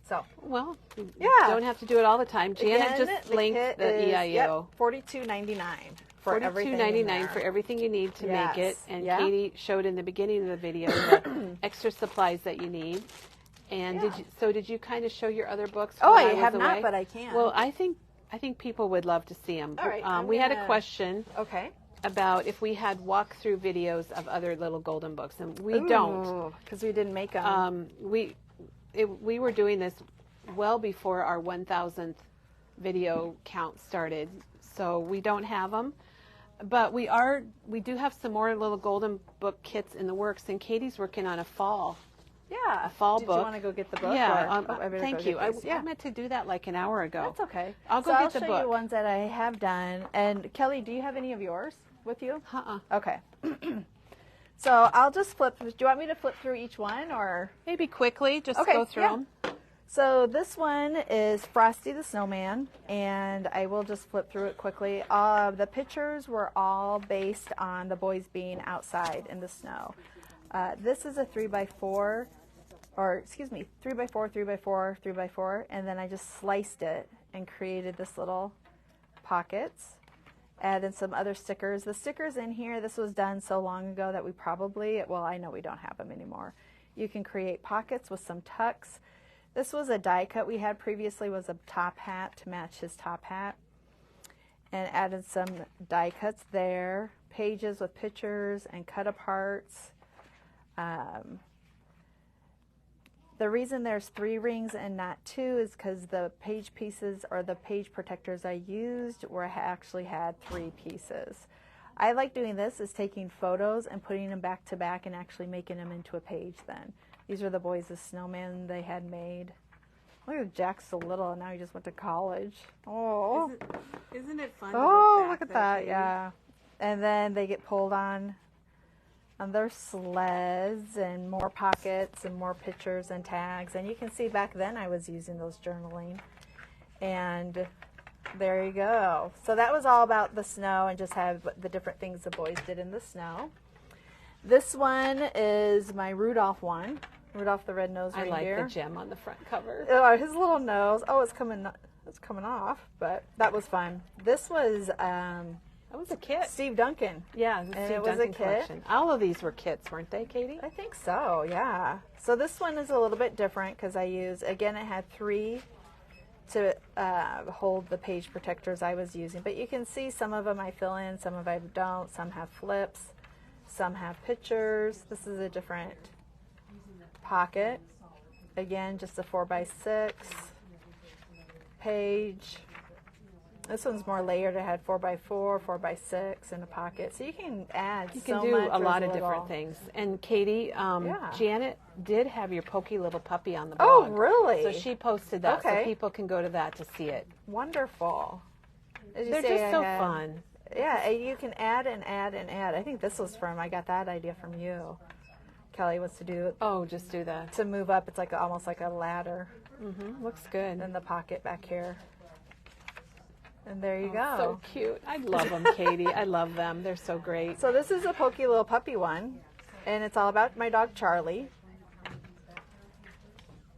So,
Well, you
Yeah.
don't have to do it all the time. Janet
again,
just
the
linked
kit
the
is,
EIO.
$42.99 for everything in
$42.99
there.
for everything you need to make it.
Yes.
And
Yeah.
Katie showed in the beginning of the video the extra supplies that you need. And
Yeah.
did you kind of show your other books?
Oh,
while
I
was
have not,
away?
but I can.
Well, I think people would love to see them.
All right, I'm
we had a
gonna-
question
Okay.
about if we had walkthrough videos of other little golden books, and we don't.
Because we didn't make them.
We were doing this well before our 1,000th video count started, so we don't have them. But we do have some more little golden book kits in the works, and Katie's working on a fall.
Yeah.
fall
Did
book.
you want to go get the book?
Yeah,
or- I better
thank
go
you.
get these.
I meant to do that like an hour ago.
That's okay.
I'll go
so
get the
I'll show
book.
you ones that I have done. And Kelly, do you have any of yours with you? Okay. So I'll just flip. Do you want me to flip through each one or?
Maybe quickly, just
Okay,
go through
yeah.
them.
So this one is Frosty the Snowman, and I will just flip through it quickly. The pictures were all based on the boys being outside in the snow. This is a 3x4, or excuse me, 3x4, 3x4, 3x4, and then I just sliced it and created this little pockets. Added some other stickers. The stickers in here, this was done so long ago that we probably, well, I know we don't have them anymore. You can create pockets with some tucks. This was a die cut we had previously, was a top hat to match his top hat. And added some die cuts there. Pages with pictures and cut aparts. The reason there's 3 rings and not 2 is because the page pieces or the page protectors I used actually had 3 pieces. I like doing this is taking photos and putting them back to back and actually making them into a page then. These are the boys' snowman they had made. Look at Jack's so little and now he just went to college. Oh,
Isn't it fun?
look at that, yeah. And then they get pulled on their sleds and more pockets and more pictures and tags. And you can see back then I was using those journaling. And there you go. So that was all about the snow and just have the different things the boys did in the snow. This one is my Rudolph one. Rudolph the Red-Nosed
I
Reindeer.
like the gem on the front cover.
Oh, his little nose. Oh, it's coming off, but that was fun. This was
That was a kit.
Steve Duncan.
Yeah, the
And
Steve
it was a
Duncan
kit.
collection. All of these were kits, weren't they, Katie?
I think so, yeah. So this one is a little bit different because I used, again, it had 3 to hold the page protectors I was using. But you can see some of them I fill in, some of them I don't. Some have flips, some have pictures. This is a different pocket. Again, just a 4x6 page. This one's more layered. It had 4x4, 4x6 in the pocket. So you can add
You
so
can do
much
a
with
lot of
little.
different things. And Katie,
Yeah.
Janet did have your pokey little puppy on the
Oh,
blog.
really?
So she posted that, so
Okay.
people can go to that to see it.
Wonderful. As you
They're
say,
just so
I had-
fun.
Yeah, you can add and add and add. I think this was I got that idea from you. Kelly wants to do
Oh, just do that.
to move up. It's like almost like a ladder
Looks good.
in the pocket back here. And there you
So
go.
cute. I love them, Katie. I love them. They're so great.
So this is a Pokey Little Puppy one, and it's all about my dog Charlie.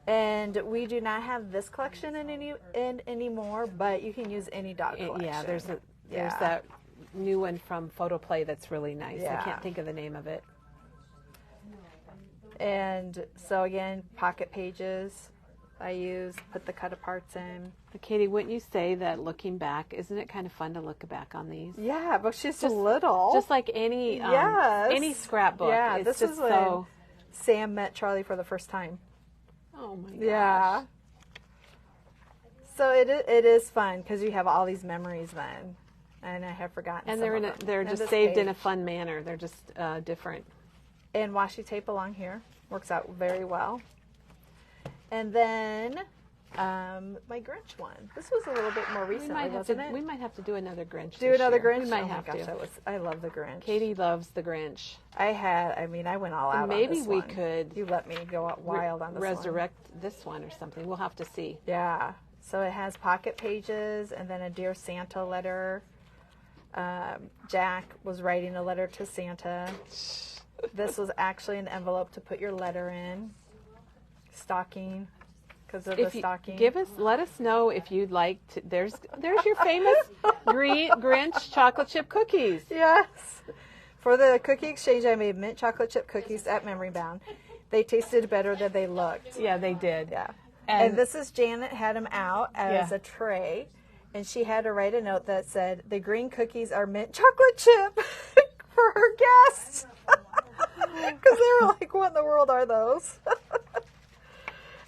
And we do not have this collection anymore, but you can use any dog collection.
Yeah, there's
Yeah.
that new one from Photoplay that's really nice.
Yeah.
I can't think of the name of it.
And so again, pocket pages I use, put the cut aparts in.
But Katie, wouldn't you say that looking back, isn't it kind of fun to look back on these?
Yeah, but she's just little.
Just like any scrapbook.
Yeah,
it's
this
just
is when
so.
Sam met Charlie for the first time.
Oh my gosh.
Yeah. So it is fun because you have all these memories then, and I have forgotten.
And
some
they're
of them.
just saved in a fun manner. They're just different.
And washi tape along here works out very well. And then my Grinch one. This was a little bit more recently, wasn't it?
We might have to do another Grinch.
Do another Grinch?
We might
oh
have
my gosh,
to.
I love the Grinch.
Katie loves the Grinch.
I went all out
Maybe
on this
we
one.
could
You let me go out wild on this one.
resurrect this one or something. We'll have to see.
Yeah. So it has pocket pages and then a Dear Santa letter. Jack was writing a letter to Santa. This was actually an envelope to put your letter in. Stocking, because of the stocking.
Let us know if you'd like to. There's your famous Grinch chocolate chip cookies.
Yes. For the cookie exchange, I made mint chocolate chip cookies at Memory Bound. They tasted better than they looked.
Yeah, they did.
Yeah. And this is Janet had them out as
Yeah.
a tray, and she had to write a note that said, "The green cookies are mint chocolate chip for her guests." Because they were like, what in the world are those?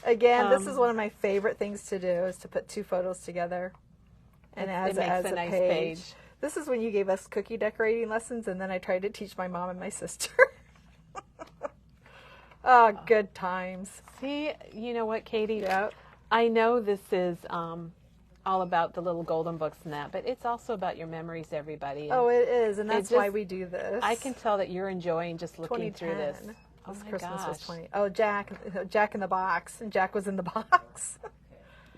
Again, this is one of my favorite things to do, is to put two photos together and
it makes a nice page.
This is when you gave us cookie decorating lessons, and then I tried to teach my mom and my sister. Oh, good times.
See, you know what, Katie?
Yep.
I know this is all about the little golden books and that, but it's also about your memories, everybody.
Oh, it is, and that's
just-
why we do this.
I can tell that you're enjoying just looking through this.
2010.
Oh
This
my
Christmas was
gosh.
20. Oh, Jack in the box, and Jack was in the box.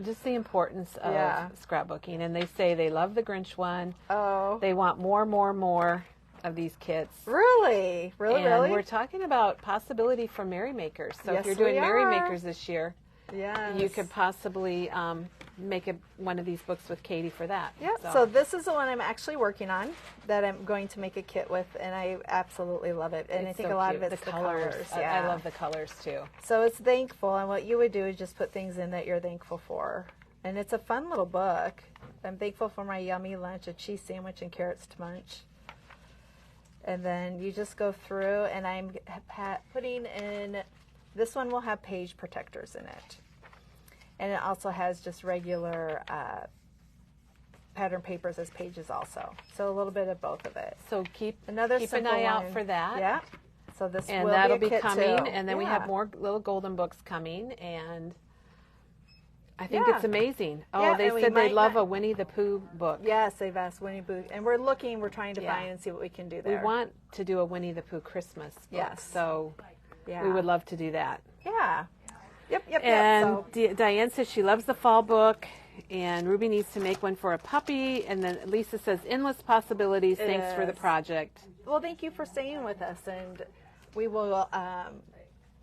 Just the importance of
Yeah.
scrapbooking. And they say they love the Grinch one.
Oh,
They want more of these kits.
really? Really?
And
Really?
we're talking about possibility for Merrymakers. So
Yes,
if you're doing
we are.
Merrymakers this year,
Yes.
you could possibly make one of these books with Katie for that.
Yeah, so this is the one I'm actually working on that I'm going to make a kit with, and I absolutely love it. And I
It's
think
so
a lot
cute.
of it's the colors. Yeah.
I love the colors too.
So it's thankful, and what you would do is just put things in that you're thankful for. And it's a fun little book. I'm thankful for my yummy lunch, a cheese sandwich and carrots to munch. And then you just go through, and I'm putting in, this one will have page protectors in it. And it also has just regular pattern papers as pages also. So a little bit of both of it.
So keep an
simple
eye out
one.
for that.
Yeah. So this
And
will
that'll
be, a
be
kit
coming.
too.
And then we
Yeah.
have more little golden books coming. And I think
Yeah.
it's amazing. Oh,
Yeah,
they
and we
said they
might
love
not-
a Winnie the Pooh book.
Yes, they've asked Winnie Pooh, and we're trying to
Yeah.
find and see what we can do
We
there.
want to do a Winnie the Pooh Christmas book.
Yes.
So
yeah.
we would love to do that.
Yeah. Yep.
And
So,
Diane says she loves the fall book, and Ruby needs to make one for a puppy. And then Lisa says, endless possibilities.
It
Thanks for the
is.
project.
well, thank you for staying with us, and we will.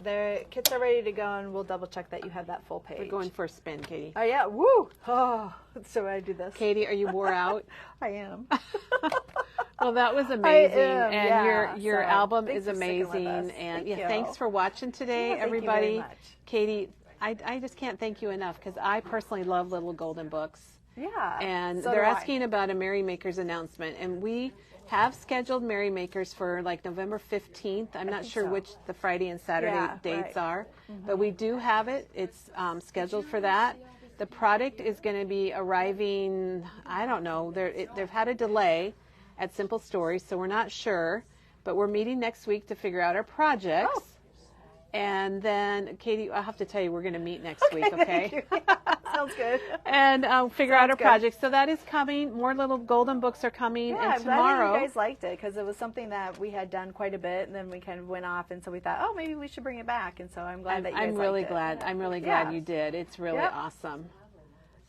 The kits are ready to go, and we'll double check that you have that full page.
We're going for a spin, Katie.
Oh yeah! Woo! Oh, so I do this.
Katie, are you wore out?
I am.
Well, that was amazing,
am,
and
yeah.
your
So,
album
thanks
is
for sticking with
amazing.
us.
And
Thank you.
thanks for watching today,
Yeah, thank you
everybody.
very much.
Katie, I just can't thank you enough because I personally love little golden books.
Yeah.
And
so
they're
do I.
asking about a Merrymakers announcement, and we have scheduled Merrymakers for like November 15th. I'm not sure
so.
which the Friday and Saturday
Yeah,
dates
right.
are, but we do have it. It's scheduled for that. The product is going to be arriving, I don't know, they've had a delay at Simple Stories, so we're not sure, but we're meeting next week to figure out our projects.
Oh.
And then, Katie, I'll have to tell you, we're going to meet next week, okay?
Sounds good.
And figure out our
good.
projects. So that is coming. More little golden books are coming.
Yeah,
and
I'm glad
tomorrow,
that you guys liked it because it was something that we had done quite a bit, and then we kind of went off, and so we thought, oh, maybe we should bring it back. And so I'm glad that you guys
I'm really
liked it.
glad. I'm really
Yeah.
glad you did. It's really
Yep.
awesome.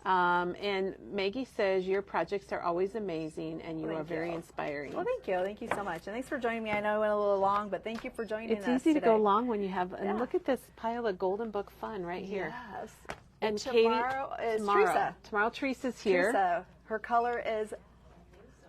And Maggie says your projects are always amazing, and you
Well,
are
thank
very
you.
inspiring.
Well, thank you. Thank you so much. And thanks for joining me. I know I went a little long, but thank you for joining
It's
us
easy to go
today.
long when you have. And
Yeah.
look at this pile of golden book fun right here.
Yes.
And
tomorrow is Teresa.
Tomorrow Teresa's here.
Teresa. Her color is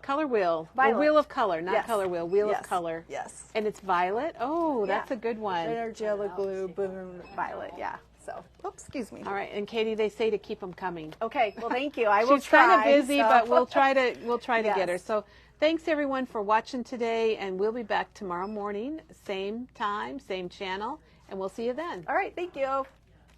Color wheel.
Violet.
Or wheel of color, not
Yes.
color wheel. Wheel
Yes.
of color.
Yes.
And it's violet. Oh, that's
Yeah.
a good one.
Energy yellow glue, boom, violet. Yeah. So, oops, excuse me.
All right, and Katie, they say to keep them coming.
Okay. Well, thank you. I will
She's
try.
kind of busy,
so-
but we'll try to
Yes.
get her. So thanks everyone for watching today, and we'll be back tomorrow morning, same time, same channel, and we'll see you then.
All right. Thank you.